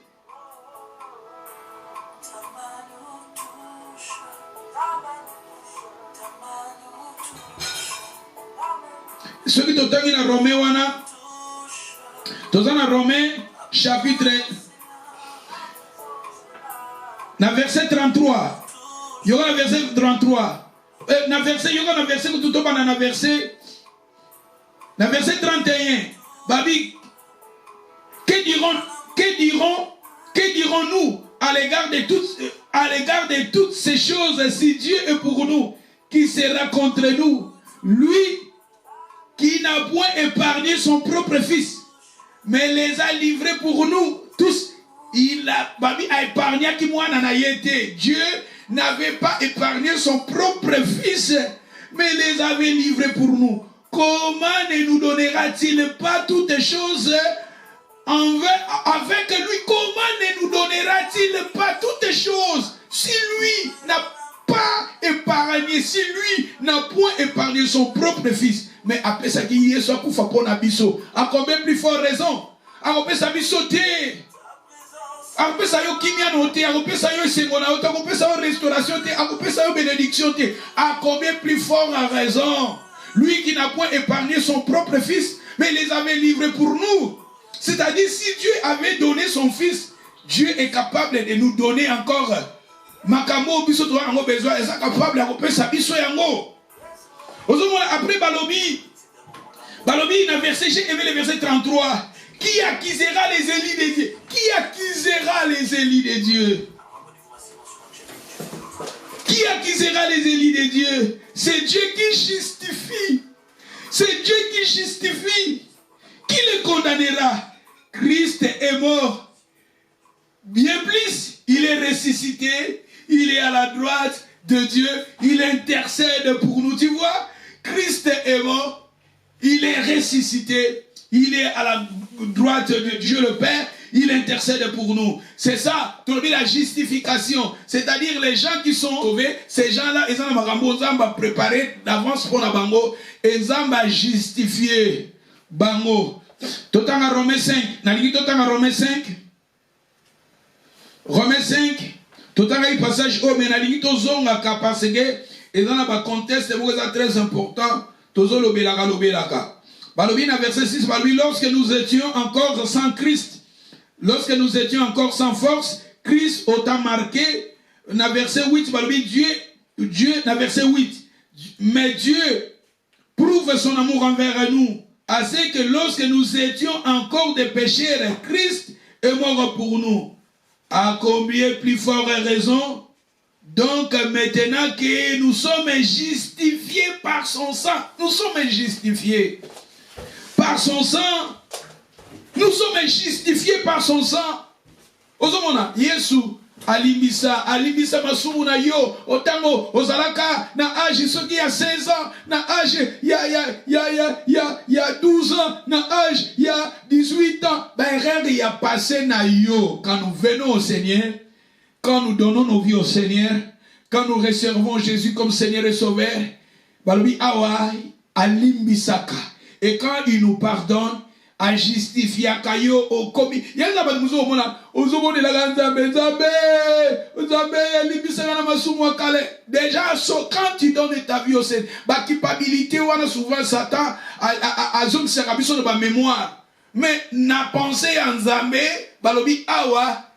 Ce qui est dans Romain, wana. Dans Romains, chapitre, dans verset 33, il y aura le verset 33. Dans le verset, il y aura le verset que tout le monde a verset. Dans le verset 31, Babi, que dirons-nous à l'égard de toutes ces choses, si Dieu est pour nous, qui sera contre nous? Lui qui n'a point épargné son propre fils, mais les a livrés pour nous tous. Il a épargné qui moi n'en a été. Dieu n'avait pas épargné son propre fils, mais les avait livrés pour nous. Comment ne nous donnera-t-il pas toutes choses avec lui? Comment ne nous donnera-t-il pas toutes choses si lui n'a pas épargné, si lui n'a point épargné son propre fils? Mais après ça, qui est soit koufa pour nabiso. À combien plus fort raison? À combien ça bisoté? À combien ça yo kimia noté? À combien ça yo sengona? À combien ça yo restauration? À combien ça yo bénédiction? À combien plus fort raison? Lui qui n'a point épargné son propre fils, mais les avait livrés pour nous. C'est-à-dire, si Dieu avait donné son fils, Dieu est capable de nous donner encore. Makamo biso to ango besoin, est capable de couper sa biso yango. Après Balobi, dans le verset, j'ai aimé le verset 33. Qui accusera les élus de Dieu? Qui accusera les élus de Dieu? Qui accusera les élus de Dieu? C'est Dieu qui justifie. C'est Dieu qui justifie. Qui le condamnera? Christ est mort. Bien plus, il est ressuscité. Il est à la droite de Dieu. Il intercède pour nous. Tu vois? Christ est mort. Il est ressuscité. Il est à la droite de Dieu le Père. Il intercède pour nous. C'est ça, tu dis la justification. C'est-à-dire les gens qui sont sauvés, ces gens-là, ils ont préparé d'avance pour la bango. Ils ont justifié bango. Totanga Romains 5. Naligi totanga Romains 5. Romains 5. Totanga y passage au menaligi tozonga ka parce que ils ont un contexte très important. Tozolo belaka lobelaka. Balobi na verset 6, balobi lorsque nous étions encore sans Christ, lorsque nous étions encore sans force, Christ autant marqué, na verset 8, balobi Dieu, na verset 8, mais Dieu prouve son amour envers nous, assez que lorsque nous étions encore des pécheurs, Christ est mort pour nous. À combien plus forte raison? Donc maintenant que nous sommes justifiés par son sang, nous sommes justifiés par son sang. Nous sommes justifiés par son sang. Ozomona, Yesu, alimbisa masumu na yo, otango, ozalaka, na âge, ceux qui a 16 ans, na âge, il y a 12 ans, na âge, il y a 18 ans, ben rien il y a passé na yo. Quand nous venons au Seigneur, quand nous donnons nos vies au Seigneur, quand nous recevons Jésus comme Seigneur et Sauveur, balobi awai, alimbisaka. Et quand il nous pardonne, à justifier à Kayo au commis. Il y a des gens qui ont déjà, quand tu donnes ta vie au Seigneur, la culpabilité, souvent Satan a de mémoire. Mais na pensé en Zambé, balobi awa,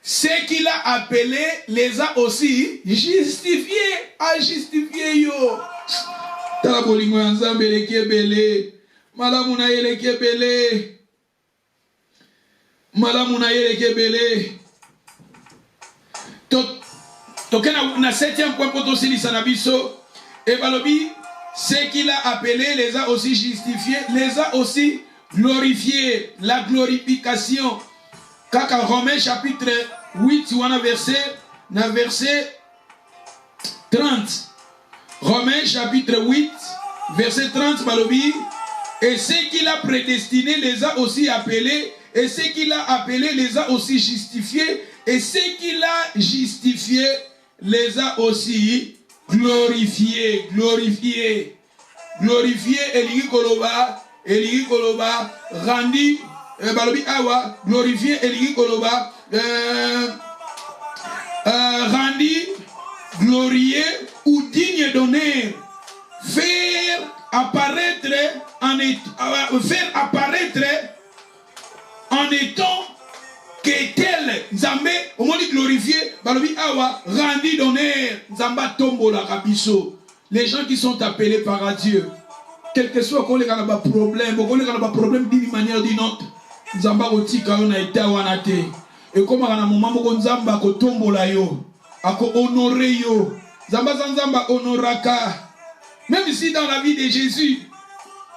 ce qu'il a appelé les a aussi justifiés, à justifier yo. Tala bolingo ya Nzambe eleki ebele. Malamu na ye eleki ebele. Malamu na ye eleki ebele. Toke na 7e point pour tosilisa na biso. Et balobi, ce qu'il a appelé les a aussi justifiés, les a aussi glorifiés. La glorification. Kaka Romains chapitre 8, wana verset 30. Romains chapitre 8, verset 30, balobi. Et ce qu'il a prédestiné les a aussi appelés. Et ce qu'il a appelé les a aussi justifiés. Et ce qu'il a justifié les a aussi glorifiés. Glorifiés. Glorifiés. Eligi Koloba. Randi. Balobi awa. Glorifié. Eligi Koloba. Randi. Glorieux ou digne d'honneur. Faire apparaître en étant que tel Nzambe au moins glorifié balobi awa rendu d'honneur Nzamba tombo la rabiso. Les gens qui sont appelés par Dieu, quel que soit qu'on les a pas problème d'une manière ou d'une autre, Nzamba otika on a été wanate et comme à un moment où Nzamba ko tombo la yo ako honorer yo Nzamba honoraka. Même si dans la vie de Jésus,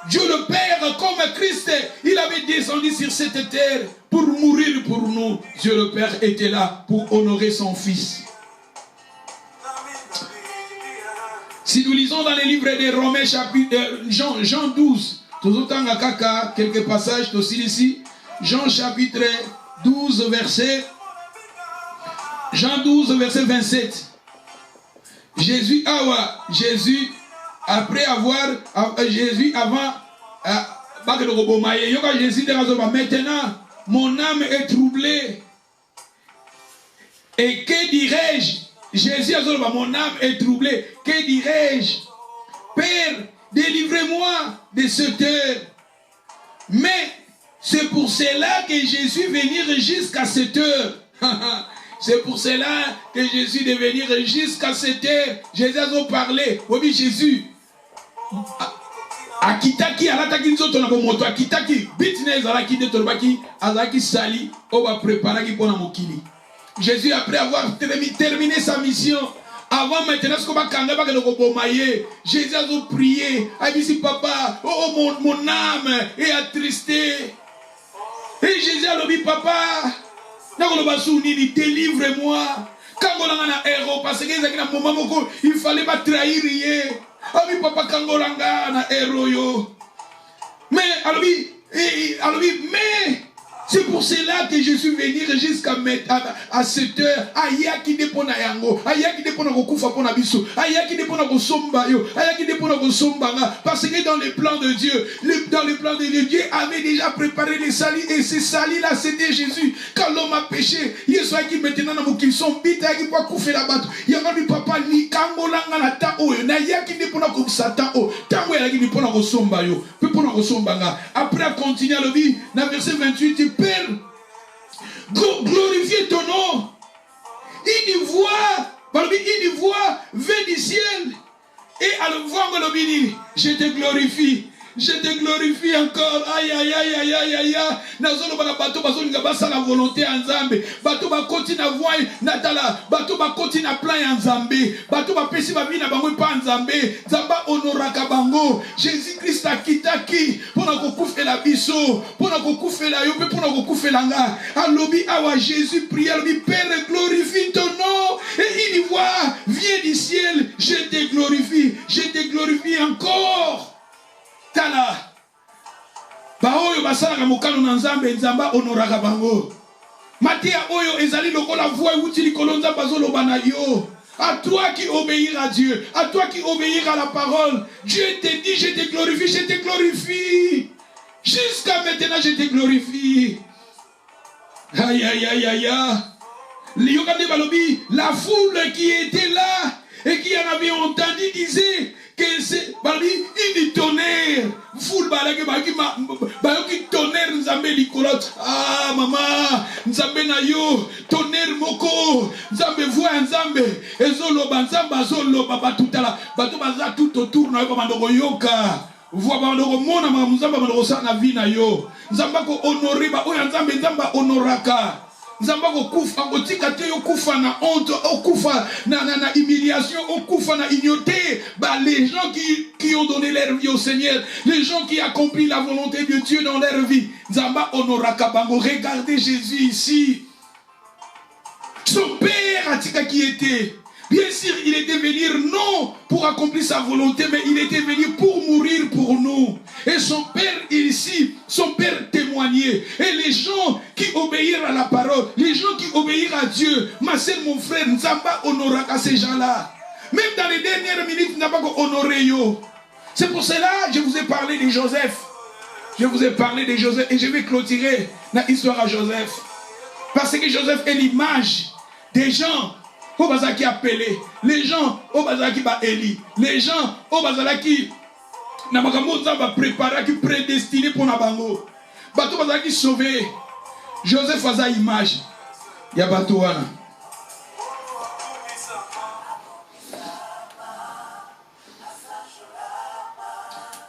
Dieu le Père, comme Christ, il avait descendu sur cette terre pour mourir pour nous. Dieu le Père était là pour honorer son Fils. Si nous lisons dans les livres des Romains, chapitre Jean 12, quelques passages aussi ici. Jean chapitre 12, verset 27. Jésus, après avoir, Jésus avant, Jésus maintenant, mon âme est troublée. Et que dirais-je? Jésus a dit, mon âme est troublée. Que dirais-je? Père, délivrez-moi de cette heure. Mais c'est pour cela que Jésus venir jusqu'à cette heure. C'est pour cela que Jésus de venir jusqu'à cette heure. Jésus a parlé. Oui, Jésus. Akitaki alataki nzoto na bomoto akitaki business alaki de tolbaki azaki sali oba préparer pour na mokili. Jésus après avoir terminé sa mission avant maintenant ce qu'on va kanga ba ko bomaye Jésus a prié a dit papa mon âme est attristée et Jésus a dit papa nakolo basuni délivre-moi quand on a un héros parce que il fallait pas trahir hier. Abi papa kangolanga na eroyo. Mais mais c'est pour cela que je suis venu jusqu'à à cette heure. Ayaki depona yango, ayaki depona kokufa pona biso, ayaki depona kosomba yo, ayaki depona kosombanga. Parce que dans le plan de Dieu, Dieu avait déjà préparé les salis et ces salis là c'était Jésus. Quand l'homme a péché, Yesu qui maintenant na mokili son bita qui pas koufer la batte. Yanga bi papa ni kangolanga na ta oyo, na yaki depona ko satan o. Tango yaki depona kosomba yo, pe pona kosombanga. Après continuer à le dire dans verset 28. Père, glorifie ton nom. Une voix vient du ciel. Et à le voir, je te glorifie. Je te glorifie encore. Aïe, aïe, aïe, aïe, aïe, aïe. Nazolo bana bato bazolinga basa la volonté en Nzambe. Bato ba continue à voir natala. Bato ba continue à plan en Nzambe. Bato ba pesi ba bina bango pa Nzambe. Nzamba honoraka bango. Jésus Christ a kitaki pona kokufe la biso, pona kokufe la yo pe pona kokufe la nga. Alobi awa Jésus prie, alobi Père glorifie ton nom. Et il voit vient du ciel, je te glorifie encore. Tala ba oyo basalaka mokano na Nzambe Nzamba honoraka bango. Matia oyo ezali lokola voix uti likolo Nzamba zoloba na yo. À toi qui obéir à Dieu, à toi qui obéir à la parole. Dieu te dit je te glorifie. Jusqu'à maintenant je te glorifie. Aïe aïe aïe aïe. La foule qui était là et qui en avait entendu disait que c'est une tonnerre foule balaki bayoki tonnerre nzambe likolo. Ah maman, nzambe na yo, tonnerre moko, nzambe voix nzambe, ezoloba nzambe azoloba batutala, bato baza tout autour na yo bandoko yoka. Voix bandoko mona nzambe bandoko sa na vie na yo. Nzamba ko honorer ba oya nzambe nzamba honoraka. Nzamba ko kufa otika te yo kufa na honte, okufa na humiliation, okufa na ignoté. Bah les gens qui ont donné leur vie au Seigneur, les gens qui accomplissent la volonté de Dieu dans leur vie. Nzamba honoraka bango. Regardez Jésus ici. Son père atika qui était. Bien sûr, il était venu non pour accomplir sa volonté, mais il était venu pour mourir pour nous. Et son père ici, son père témoignait. Et les gens qui obéirent à la parole, les gens qui obéirent à Dieu, ma sœur, mon frère, Nzamba honorera ces gens-là. Même dans les dernières minutes, Nzamba honoré yo. C'est pour cela que je vous ai parlé de Joseph. Je vous ai parlé de Joseph et je vais clôturer l'histoire à Joseph. Parce que Joseph est l'image des gens au bazar qui appelé, les gens au bazar qui va éli, les gens au bazar qui n'a pas va préparer, qui prédestiné pour Nabango. Bateau bazar qui sauvé. Joseph a sa image. Il y a Batouana.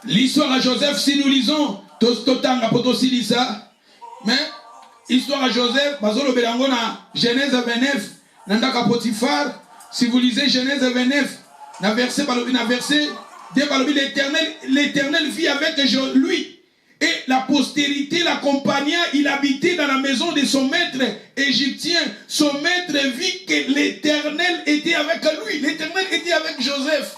L'histoire à Joseph, si nous lisons, Totanga Potossilisa, mais histoire à Joseph, Bazolo Belangona, Genèse 29. Nandaka Potiphar, si vous lisez Genèse 29, na verset, l'Éternel vit avec lui. Et la postérité l'accompagna, il habitait dans la maison de son maître égyptien. Son maître vit que l'Éternel était avec lui. L'Éternel était avec Joseph.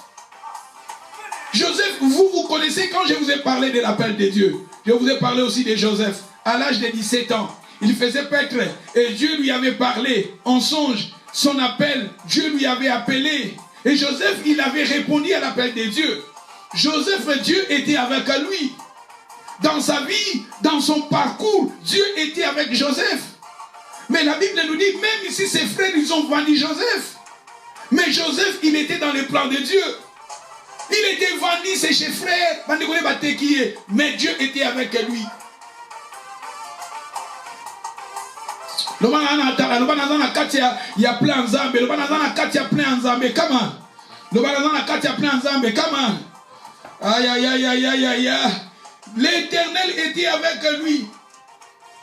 Joseph, vous connaissez quand je vous ai parlé de l'appel de Dieu. Je vous ai parlé aussi de Joseph. À l'âge de 17 ans, il faisait paître et Dieu lui avait parlé en songe. Son appel, Dieu lui avait appelé. Et Joseph, il avait répondu à l'appel de Dieu. Joseph, Dieu était avec lui. Dans sa vie, dans son parcours, Dieu était avec Joseph. Mais la Bible nous dit, même ici, ses frères, ils ont vendu Joseph. Mais Joseph, il était dans les plans de Dieu. Il était vendu, ses frères, mais Dieu était avec lui. Il y a plein d'Zambé. Aïe, aïe, aïe, aïe, aïe, aïe. L'Éternel était avec lui.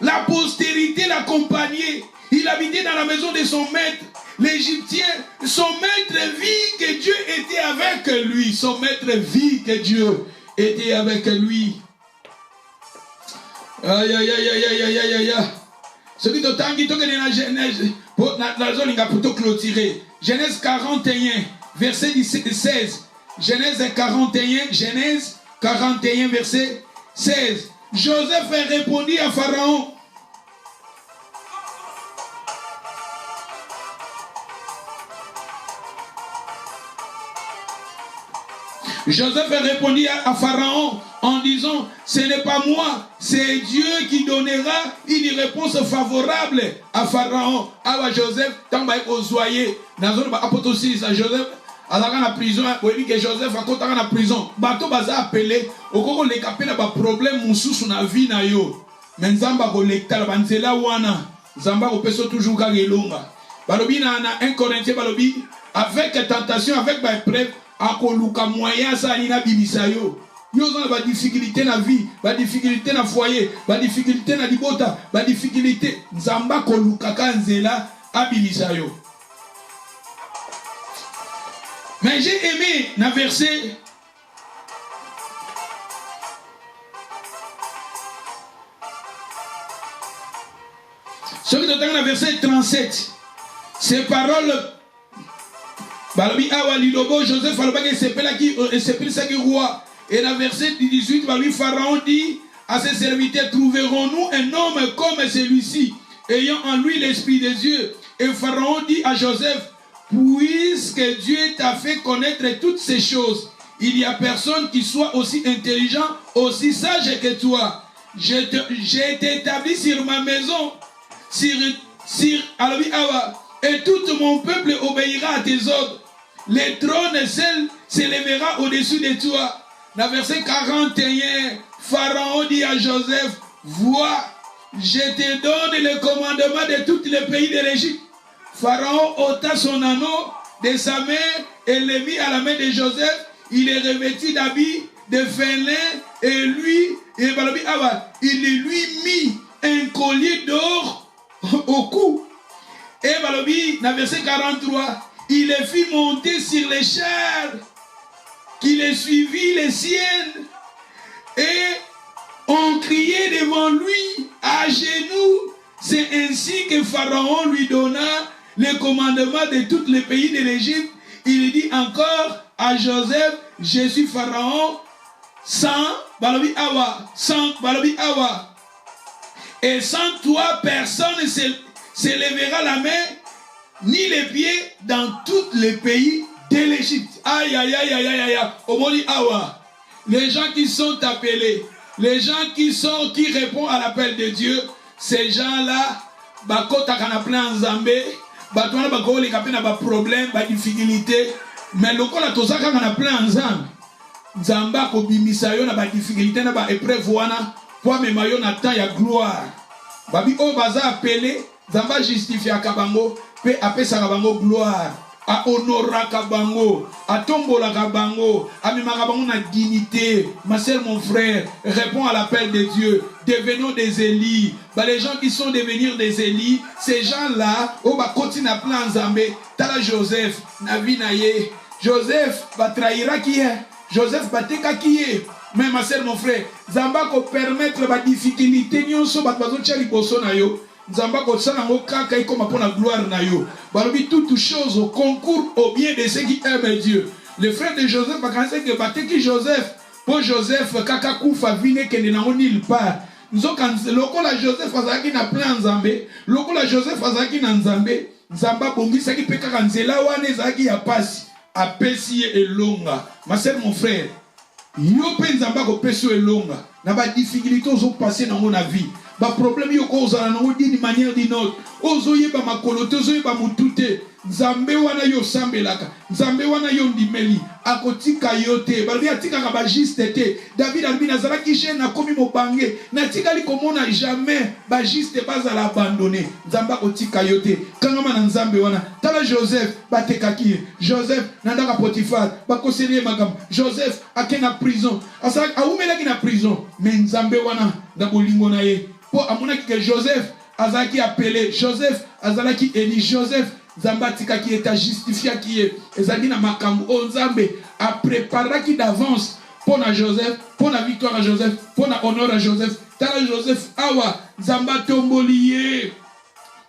La postérité l'accompagnait. Il habitait dans la maison de son maître, l'Égyptien. Son maître vit que Dieu était avec lui. Son maître vit que Dieu était avec lui. Aïe, aïe, aïe, aïe, aïe, aïe, aïe, aïe. Celui de Tanguy, tu connais la Genèse, la zone a plutôt clôturé. Genèse 41, verset 16. Genèse 41, verset 16. Joseph répondit à Pharaon. Joseph répondit à Pharaon en disant, ce n'est pas moi, c'est Dieu qui donnera une réponse favorable à Pharaon. Ah Joseph, tant que Zoyer, dans une apothéose, Joseph, à la prison, oui que Joseph a côté la prison. Bateau baza appelé, au cours les capés n'a pas problème, moussou sur la vie na yo. Mais Zamba collecta la banzela wana, Zamba au peso toujours kagelonga. Balobi na 1 Corinthiens balobi avec tentation, avec épreuve. Akoluka moyen ça ina bimisayo. Yo ont ba difficulté na vie, ba difficulté na foyer, ba difficulté na libota, ba difficulté nzamba koluka kanzela abimisayo. Mais j'ai aimé na verset celui de dans la verset 37. Ces paroles Balobi awa lilobo Joseph alobaki s'appelle ça qui roi. Et dans verset 18, Balobi Pharaon dit à ses serviteurs, trouverons-nous un homme comme celui-ci, ayant en lui l'esprit des dieux. Et Pharaon dit à Joseph, puisque Dieu t'a fait connaître toutes ces choses, il n'y a personne qui soit aussi intelligent, aussi sage que toi. J'ai été établi sur ma maison, Alobi awa, et tout mon peuple obéira à tes ordres. Le trône seul s'élèvera au-dessus de toi. dans verset 41, Pharaon dit à Joseph, vois, je te donne le commandement de tous les pays de l'Égypte. Pharaon ôta son anneau de sa main et le mit à la main de Joseph. Il est revêtu d'habits de fin lin et lui, il lui mit un collier d'or au cou. Et dans verset 43, il les fit monter sur les chars qui les suivit les siennes et on criait devant lui à genoux. C'est ainsi que Pharaon lui donna le commandement de tous les pays de l'Égypte. Il dit encore à Joseph, je suis Pharaon, et sans toi personne ne se lèvera la main ni les pieds dans tous les pays de l'Égypte. Aïe, aïe, aïe, aïe, aïe, aïe. Omoni awa. Les gens qui sont appelés, les gens qui répondent à l'appel de Dieu, ces gens-là, bakota kana plein Nzambe, batwana bakole kapena ba problème, ba difficulté, mais lokola tozaka kana plein Nzambe. Nzamba ko bimisa yo na ba difficulté na ba épreuve wana, po mema yo na temps ya gloire. Babi o baza appelé, Nzamba justifia kabango, pe apesa kabango gloire. A honora kabango, a tombola kabango, a mimaka bango na dignité. Ma sœur, mon frère, réponds à l'appel de Dieu. Devenons des Élis. Bah, les gens qui sont devenir des Élis, ces gens-là, oh bah continue à plein Nzambe. Tala Joseph, navi naye. Joseph va trahira qui est. Joseph va teka qui est. Mais ma sœur, mon frère, Nzamba ko permettre ba difficulté nyonso ba bazo tchali boso na yo. Nzamba ko sana ngo kaka iko mapona gloire na yo. Balobi toute chose au concours au bien de ceux qui aiment Dieu. Le frère de Joseph a commencé que bateki Joseph. Pour Joseph kaka kufa vine kende na nulle part. Nzoka lokola Joseph azaki na plein Nzambe. Lokola Joseph azaki na Nzambe. Nzamba bongisa ki peka nzela wana ezaki ya pasi. Apesi elonga. Ma sœur, mon frère, yo pe Nzamba ko pesi elonga. Na ba difficulté ozo passer dans mon vie. Ba problème yo ko ozala na d'une manière d'une autre. Ozo yeba makolote, ozo yeba mutute. Nzambe wana yo sambelaka. Nzambe wana yo ndimeli. Akotika yote. Balbi atika ka ba juste te. David albi nazala ki jeune na komi mobange. Na tika li komona jamais ba juste bazala abandonné. Nzamba akotika yote. Kangama na Nzambe wana. Tala Joseph bateka ki. Joseph nandaka Potifar. Ba conseiller magam. Joseph akena prison. Asa aumela ki na prison. Mais Nzambe wana na bolingo na ye. Po amonaki que Joseph azaki appelé. Joseph azalaki Élie. Joseph Nzamba tika qui est justifié qui est. Ezali na makambo o Nzambe a préparé d'avance pour na Joseph, pour la victoire à Joseph, pour la honneur à Joseph. Tala Joseph awa Nzamba tombolié.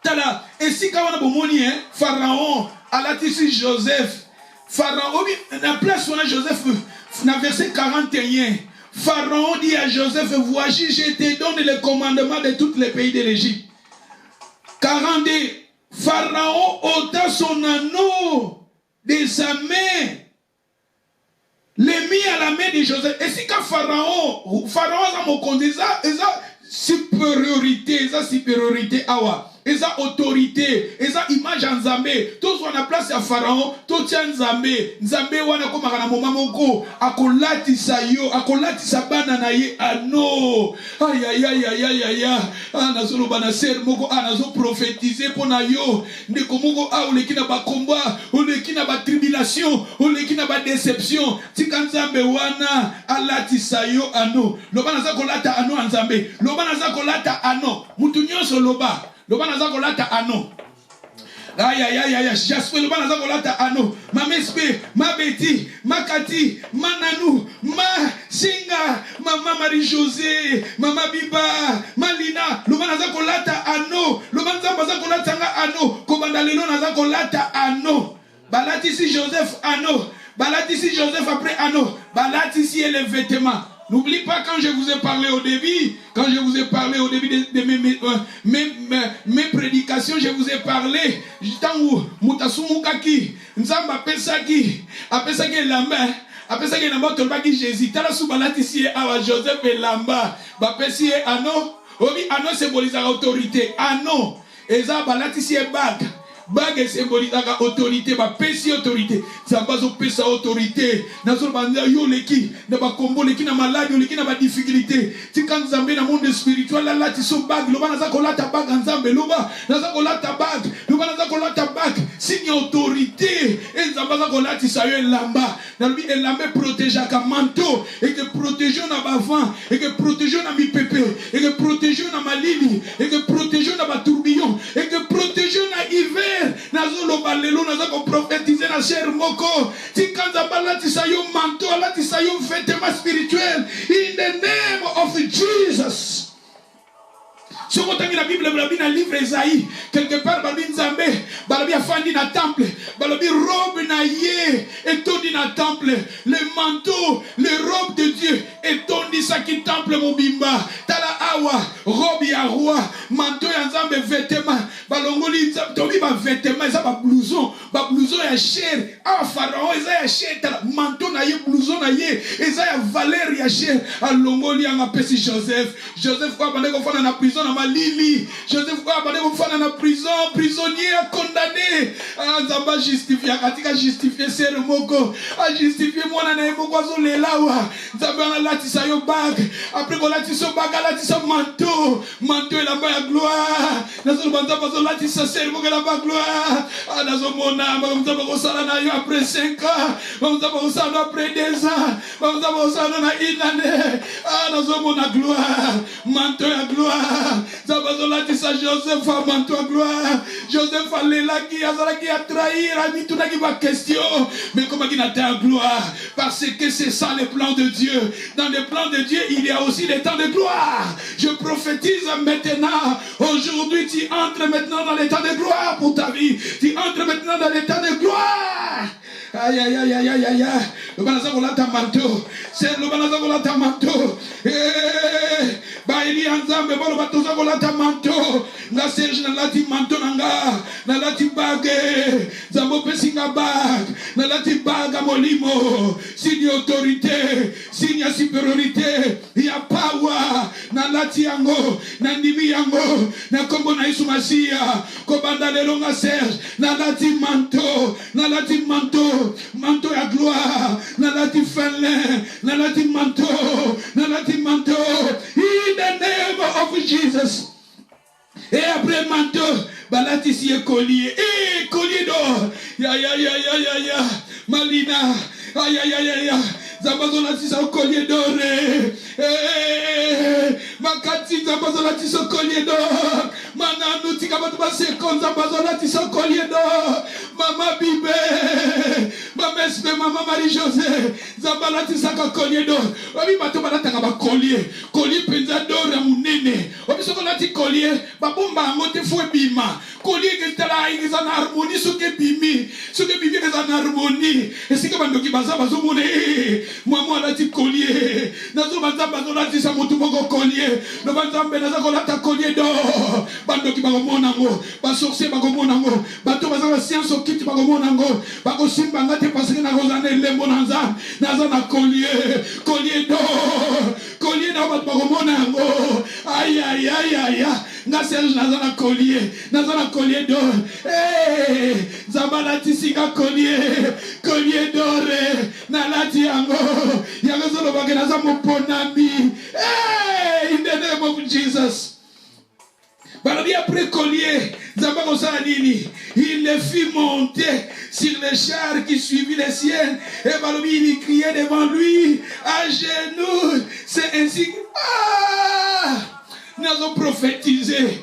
Tala et si kawana bomoni Pharaon alatisi Joseph. Pharaon na place on a Joseph na verset 41. Pharaon dit à Joseph, voici, je te donne le commandement de tous les pays de l'Égypte. 42. Pharaon ôta son anneau de sa main, le mit à la main de Joseph. Et si quand Pharaon a mon conduit, ça supériorité, awa. Eza autorité, eza image en Nzambe. Tout soit na place à Pharaon, tout tient Nzambe. Nzambe wana koma kana moma moko akolati sayo, akolati sabana na ye ano. Aïe aïe aïe aïe aïe aïe. Ana solo bana ser moko ana zo prophétiser pona yo. Ndeko moko oleki na ba combat, oleki na ba tribulation, oleki na ba déception. Tika Nzambe wana alati sayo ano. Loba na za kolata ano Nzambe. Loba na za kolata ano. Mutu nyonso loba. Loba naza kolata ano. Aïe aïe aïe aïe. Jasper loba naza kolata ano. Ma mespe, ma Betty, ma Cathy, ma Nanou, ma Singa, maman Marie-Josée, maman Biba, ma Lina. Loba naza kolata ano. Loba naza kolata nga ano. Kobanda lelo naza kolata ano. Balati si Joseph ano. Balati si Joseph après ano. Balati si les vêtements. N'oublie pas quand je vous ai parlé au début, de mes prédications, je vous ai parlé, Tangu, Mutasumukaki, Nzamba Pesaki, Apesaki Lamba, Apesaki Lamba, Tolbaki Jésus, Talasubalati si Awa Joseph et Lamba, Bapesi Ano, Obi Ano symbolise l'autorité, Ano, Eza Balati si Bag, Bague symbolise autorité, ma pesi autorité. Ça va pesa autorité. Nazo banda yo leki, na ba kombo leki na malade, leki na ba difficulté. Ti quand Nzambe na monde spirituel là ti so bague, loba naza kolata bague Nzambe, loba naza kolata bague, loba naza kolata bague, signe autorité. Et Nzambe naza kolati sa yo elamba. Na lui elamba protège ka manteau et que protégeons na ba vent et que protégeons na mi pépé et que protégeons na malili et que protégeons na ba tourbillon et que protégeons na hiver. Nazoloba lelo nazako prophétiser na cher moko. Ti kanza balati sa yo manteau, alati sa yo vêtement spirituel. In the name of Jesus. Si on regarde la Bible, dans le livre Esaïe, quelque part, Balabi Nzambe, Balabi a fandi na temple, Balabi robe na ye, et tondi na temple, le manteau, le robe de Dieu, et tondi sa ki temple mobimba, tala awa, robe ya roi, manteau ya Nzambe vêtement, balongoli tobi ba vêtement, ça ba blouson ya chair, ah pharaon, ça ya chair, tala manteau na ye, blouson na ye, et ça ya valeur ya chair, alongoli anga pesi Joseph quoi bande ko fana na prison na Lili, Joseph quoi bande ko fana na prison, prisonnier condamné, ah Nzamba justifié, katika justifié ser moko, a justifié mwana na moko azo lelawa, Nzamba na latisa yo bag, après ko latisa bag, latisa manteau et la bas gloire, nazo banza bazo latisa ser moko la bas gloire, ah nazo mona, Nzamba ko sala na yo après 5 ans, Nzamba ko sala après 2 ans, Nzamba ko sala na une année, ah nazo mona gloire, manteau à gloire, Zabazola dit ça Joseph a manteau à gloire, Joseph a l'élagi, Azalaki a trahi, a mis tout la qui va question, mais comment il a été à gloire, parce que c'est ça le plan de Dieu, dans le plan de Dieu il y a aussi les temps de gloire, je prophétise maintenant, aujourd'hui tu entres maintenant dans les temps de gloire pour ta vie, tu entres maintenant dans les temps de gloire. Aïe aïe aïe aïe aïe aïe. Le balaza kola ta manteau. C'est le balaza kola ta manteau. Ba ili Nzambe bolo batoza kola ta manteau. Nga Serge na lati manteau nanga. Na lati bage. Zambo pesinga bag. Na lati baga molimo. Signe autorité. Signe supériorité. Il y a power. Na lati yango. Na ndimi yango. Na kombo na Yesu Masia. Kobanda lelo nga Serge. Na lati manteau. Na lati manteau. Manteau à gloire, nalati felin, nalati manteau, in the name of Jesus. Et après manteau, balati si collier, collier d'or, ya, Malina, ya, Zabazola tisa collier d'or, Makati Zabazola tisa collier d'or, Mananu tika batuba sekon Zabazola tisa collier d'or, Mama Bibe, Mama Espe, Mama Marie-José, Zabala tisa collier d'or, Obi bato balata ba collier penza d'or ya munene, Obi soko lati collier, babomba ngote fwe bima, collier que tala ingeza na harmonie suke bimi que na harmonie, et si que bandoki baza bazomone, moi lati collier, nazo banza bazolati sa motu moko collier, no banza benaza kolata collier d'or, bandoki bagomona ngo, ba sorcier bagomona ngo, bato baza science okiti bagomona ngo, bako simba ngate parce que na rozane lembo nanza, naza na collier d'or, collier na bagomona ngo, aïe, na Serge naza na collier d'or, Zabala tisika collier d'or, na lati yango, yango zolo bake naza moponami, in the name of Jesus. Balobi après collier, Zamba kosala nini? Il les fit monter sur les chars qui suivaient les siennes, et Balobi il criait devant lui, à genoux, c'est ainsi que... Nous avons prophétisé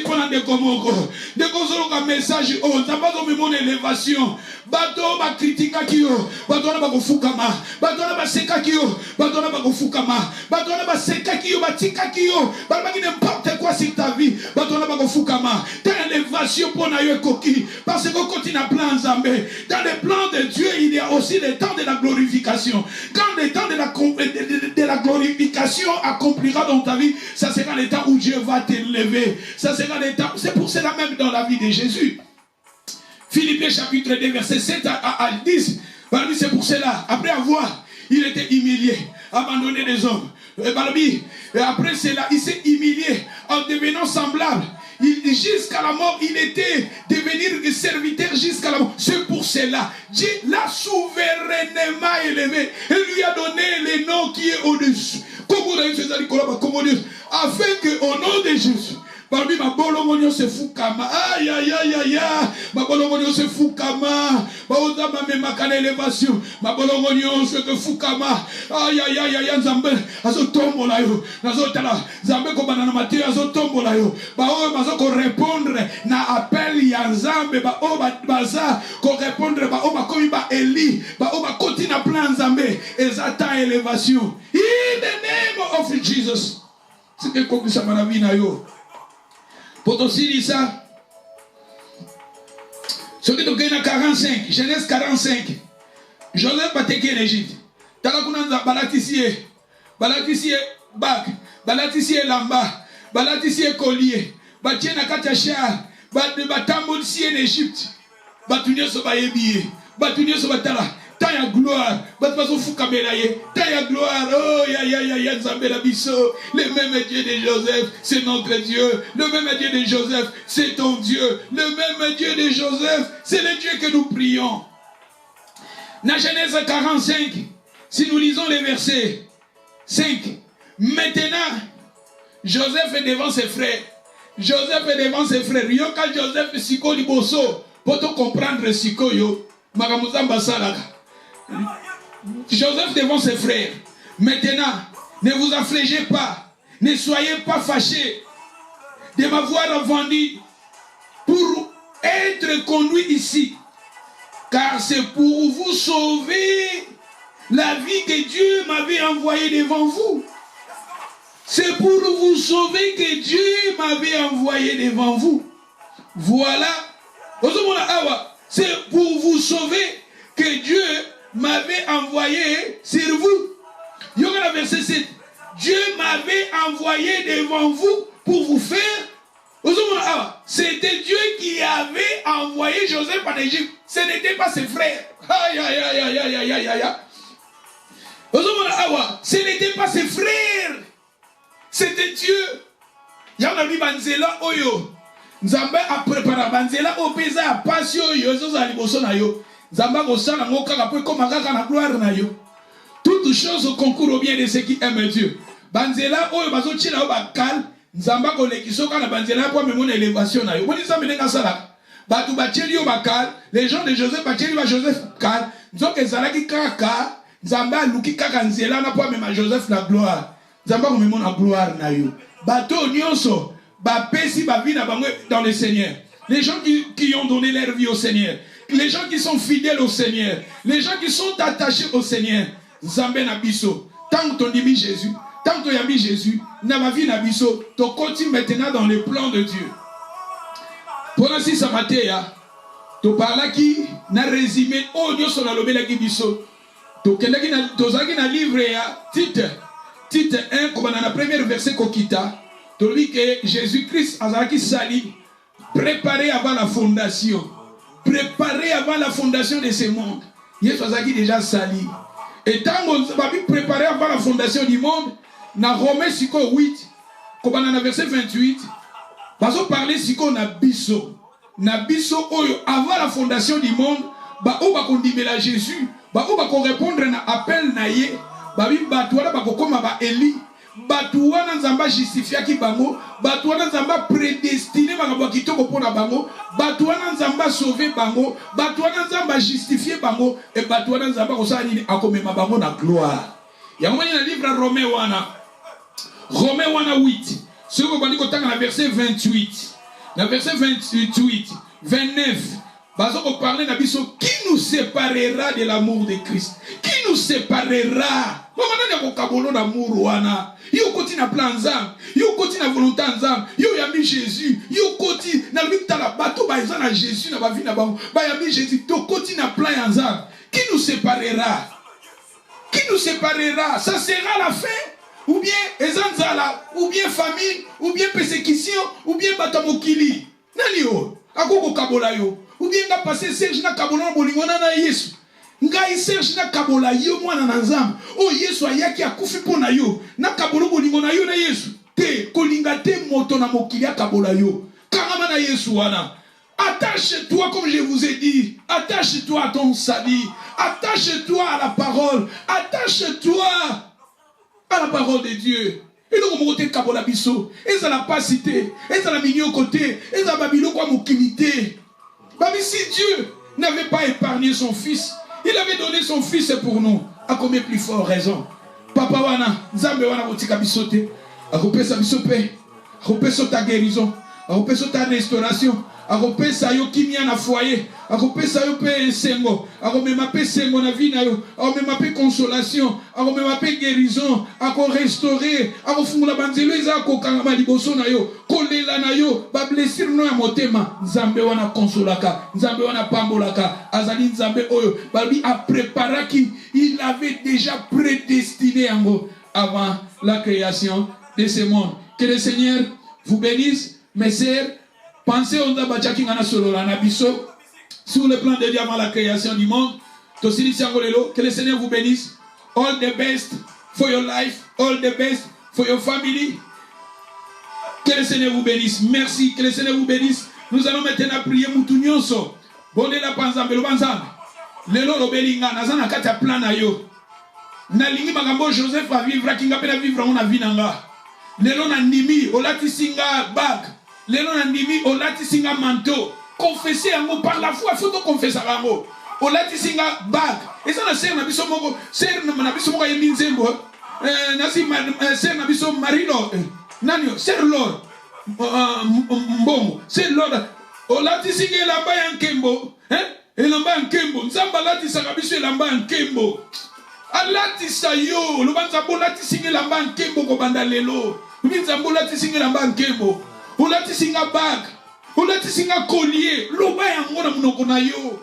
pendant des comoko. Des un message, nous avons mon élévation. Bato ba kritika kiyo, bato na ba kufukama, bato na ba seka kiyo, bato na ba kufukama, bato na ba seka kiyo, batika kiyo, bato na n'importe quoi sur ta vie, bato na ba kufukama. T'as élévation pour na yo koki, parce que quand il a plan Nzambe, dans le plan de Dieu, il y a aussi le temps de la glorification. Quand le temps de la glorification accomplira dans ta vie, ça sera le temps où Dieu va t'élever. Ça sera le temps. C'est pour cela même dans la vie de Jésus. Philippiens chapitre 2 verset 7 à 10. C'est pour cela. Après avoir, il était humilié, abandonné des hommes. Et après cela, il s'est humilié en devenant semblable. jusqu'à la mort, il était devenir serviteur jusqu'à la mort. C'est pour cela, Dieu l'a souverainement élevé et lui a donné le nom qui est au-dessus. Afin qu'au nom de Jésus, parmi ma bolongonio se fukama, aïe aïe aïe aïe, ma bolongonio se fukama, ma odama me makana élévation, ma bolongonio se fukama, aïe aïe aïe aïe, nzambe, azo tombo la yo, nazo tala, nzambe ko banana mate, azo tombo la yo, ba o bazo ko répondre na appel ya nzambe, ba o baza ko répondre, ba o ba komi ba Eli, ba o ba koti na plan nzambe, ezata élévation, in the name of Jesus. C'est que comme ça m'a vie na yo. Pour aussi dire ça, ce qui est dans 45, Genèse 45, Joseph va tequer l'Égypte. Talakunanza balatissier, bak, balatissier lamba, balatissier collier, batien na katachar, batambo si en Égypte, batunye so bayebiye, batunye so batala. Ta ya gloire, ta ya gloire, oh ya ya ya ya Nzambe la biso. Le même Dieu de Joseph, c'est notre Dieu. Le même Dieu de Joseph, c'est ton Dieu. Le même Dieu de Joseph, c'est le Dieu que nous prions. Dans Genèse 45, si nous lisons les versets 5, maintenant, Joseph est devant ses frères. Joseph est devant ses frères. Yo quand Joseph siko liboso, pour te comprendre siko yo, makamuzamba salaka. Joseph devant ses frères. Maintenant, ne vous affligez pas, ne soyez pas fâchés de m'avoir vendu pour être conduit ici, car c'est pour vous sauver la vie que Dieu m'avait envoyée devant vous. C'est pour vous sauver que Dieu m'avait envoyé devant vous. Voilà. C'est pour vous sauver que Dieu m'avait envoyé sur vous. Il y a le verset 7. Dieu m'avait envoyé devant vous pour vous faire. C'était Dieu qui avait envoyé Joseph en Égypte. Ce n'était pas ses frères. Aïe aïe aïe aïe aïe aïe aïe aïe. Ce n'était pas ses frères. C'était Dieu. Il y a un banzela oyo. Nzambe a préparé banzela au pesa a passion yo zo za liboso na yo. Nzamba ko sala ngoka ka pe koma kaka na gloire na yo. Toutes choses concourent au bien de ceux qui aiment Dieu. Banzela oyo bazo chila o bakal. Nzamba ko lekiso ka na banzela po memona élévation na yo. Boni nzambe ndenga sala. Batu bacheli o bakal. Les gens de Joseph bacheli ba Joseph kal. Nzoke zalaki kaka. Nzamba luki kaka nzela na po mema Joseph la gloire. Nzamba ko memona gloire na yo. Bato nyonso ba pesi ba vie na bango dans le Seigneur. Les gens qui ont donné leur vie au Seigneur. Les gens qui sont fidèles au Seigneur. Les gens qui sont attachés au Seigneur. Nzambe na biso. Tant que tu dis Jésus, tant que tu as mis Jésus, na ma vie na biso, tu continues maintenant dans le plan de Dieu. Pour ainsi ça matéa, tu parles qui na résumé oh Dieu son alobé la qui biso. Tu kendaki na tozaki na livre ya Tite 1 comme dans la première verset kokita. Tu dis que Jésus-Christ azaki sali préparé avant la fondation. Préparé avant la fondation de ce monde. Jésus azaki déjà sali. Et tant que préparé avant la fondation du monde, dans Romains 8, comme dans le verset 28, parce qu'on parlait siko na biso. Na biso oyo avant la fondation du monde, ba o ba kondimela Jésus, ba o ba ko répondre na appel na ye, ba bi batouana ba ko koma ba Eli, batouana nzamba justifia ki bango, batouana nzamba prédestiné ba ko kitoko pona bango, batouana nzamba sauver bango, batouana nzamba justifier bango et batouana nzamba ko sa nini akomema bango na gloire. Ya moni na livre Romains wana 8. Ce que vous dites dans le verset 28. Dans le verset 28, 29. Parce qu'on parlait d'Abisso, qui nous séparera de l'amour de Christ? Qui nous séparera? Yo continue à plan ensemble, yo continue à volonté ensemble, yo yami Jésus, yo continue na lutte la bateau ba ezana Jésus na ba vie na ba yami Jésus, to continue à plan ensemble. Qui nous séparera? Qui nous séparera? Ça sera la fin? Ou bien ezanzala, ou bien famine, ou bien persécution, ou bien batamokili. Nani yo? Akoko kabola yo. Ou bien nga passer Serge na kabola bolingona na Yesu. Ngai Serge na kabola yo mwana na Nzambe. Oh Yesu ayaki akufi pona yo. Na kabola bolingona yo na Yesu. Te kolinga te moto na mokili ya kabola yo. Karamana Yesuana. Attache-toi, comme je vous ai dit, attache-toi à ton salut, attache-toi à la parole, attache-toi à la parole de Dieu. Et donc, on va kabola biso, et ça n'a pas cité, et ça n'a mis au côté, et ça n'a mis quoi mokimité. Mais si Dieu n'avait pas épargné son fils, il avait donné son fils pour nous. À combien plus fort raison? Papa wana, Nzambe wana botika bisote, a repesa bisope, a repesa ta guérison, a repesa ta restauration. Akopesa yo kimia na foyer, akopesa yo pe sengo, akomema pe sengo na vie na yo, akomema pe consolation, akomema pe guérison, ako restaurer, akofungula banzelo eza kokanga liboso na yo, kolela na yo, ba blessure no ya motema, Nzambe wana consolaka, Nzambe wana pambolaka, azali Nzambe oyo, babi a préparé il avait déjà prédestiné yango avant la création de ce monde. Que le Seigneur vous bénisse, mes sœurs. Pensez au Ndabachaki Ngana Solo Nabiso sur le plan de Dieu avant la création du monde. Que le Seigneur vous bénisse. All the best for your life. All the best for your family. Que le Seigneur vous bénisse. Merci. Que le Seigneur vous bénisse. Nous allons maintenant prier Moutounionso. Bonne la panzambe. Le banzambe. Le loro belinga. Nazana kata plan na yo. Nalingi magambo Joseph va vivre. Kinga pena vivre on a vinanga. Le loro na nimi. Olati singa bag. Les gens n'animent au lati singa manteau. Confesser en mot par la foi. Il faut tout confesser en mot. Au lati singa bag. Et ça, la sœur n'a pas son mot. Sœur n'a pas son mot. Sœur n'a pas son marino. Nanio, sœur Lord. Bon, sœur Lord. Au lati singa lamba en kembo. Et lamba en kembo. Nzamba lati sakabiso lamba en kembo. Alati sayo. Le banzabo lati singa lamba en kembo ko bandalelo. Nzambo lati singa lamba en kembo. Olati singa bag, olati singa collier, loba yango na munoko na yo.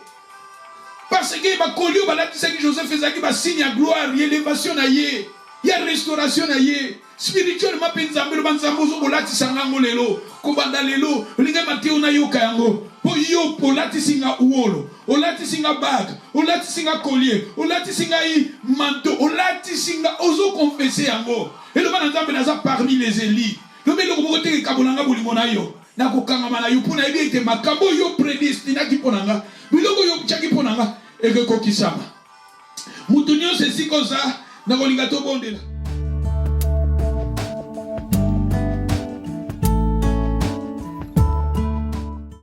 Parce que ba collier ba lati singa Joseph ezaki ba signe ya gloire, élévation na ye, ya restauration na ye. Spirituellement penzambe lo banzambo zo olati sanga ngolelo, ko banda lelo, linga mateo na yo kayango. Po yo olati singa uolo, olati singa bag, olati singa collier, olati singa i manteau, olati singa ozo confesser yango. Et le banzambe naza parmi les élites. Le melo komote kabonanga bolingo yo na kokanga mana yo pona ebi ete makambo yo prédestiné ki ponanga biloko yo chaki ponanga eke kokisama mutunyo sesiko za na kolinga to bondela.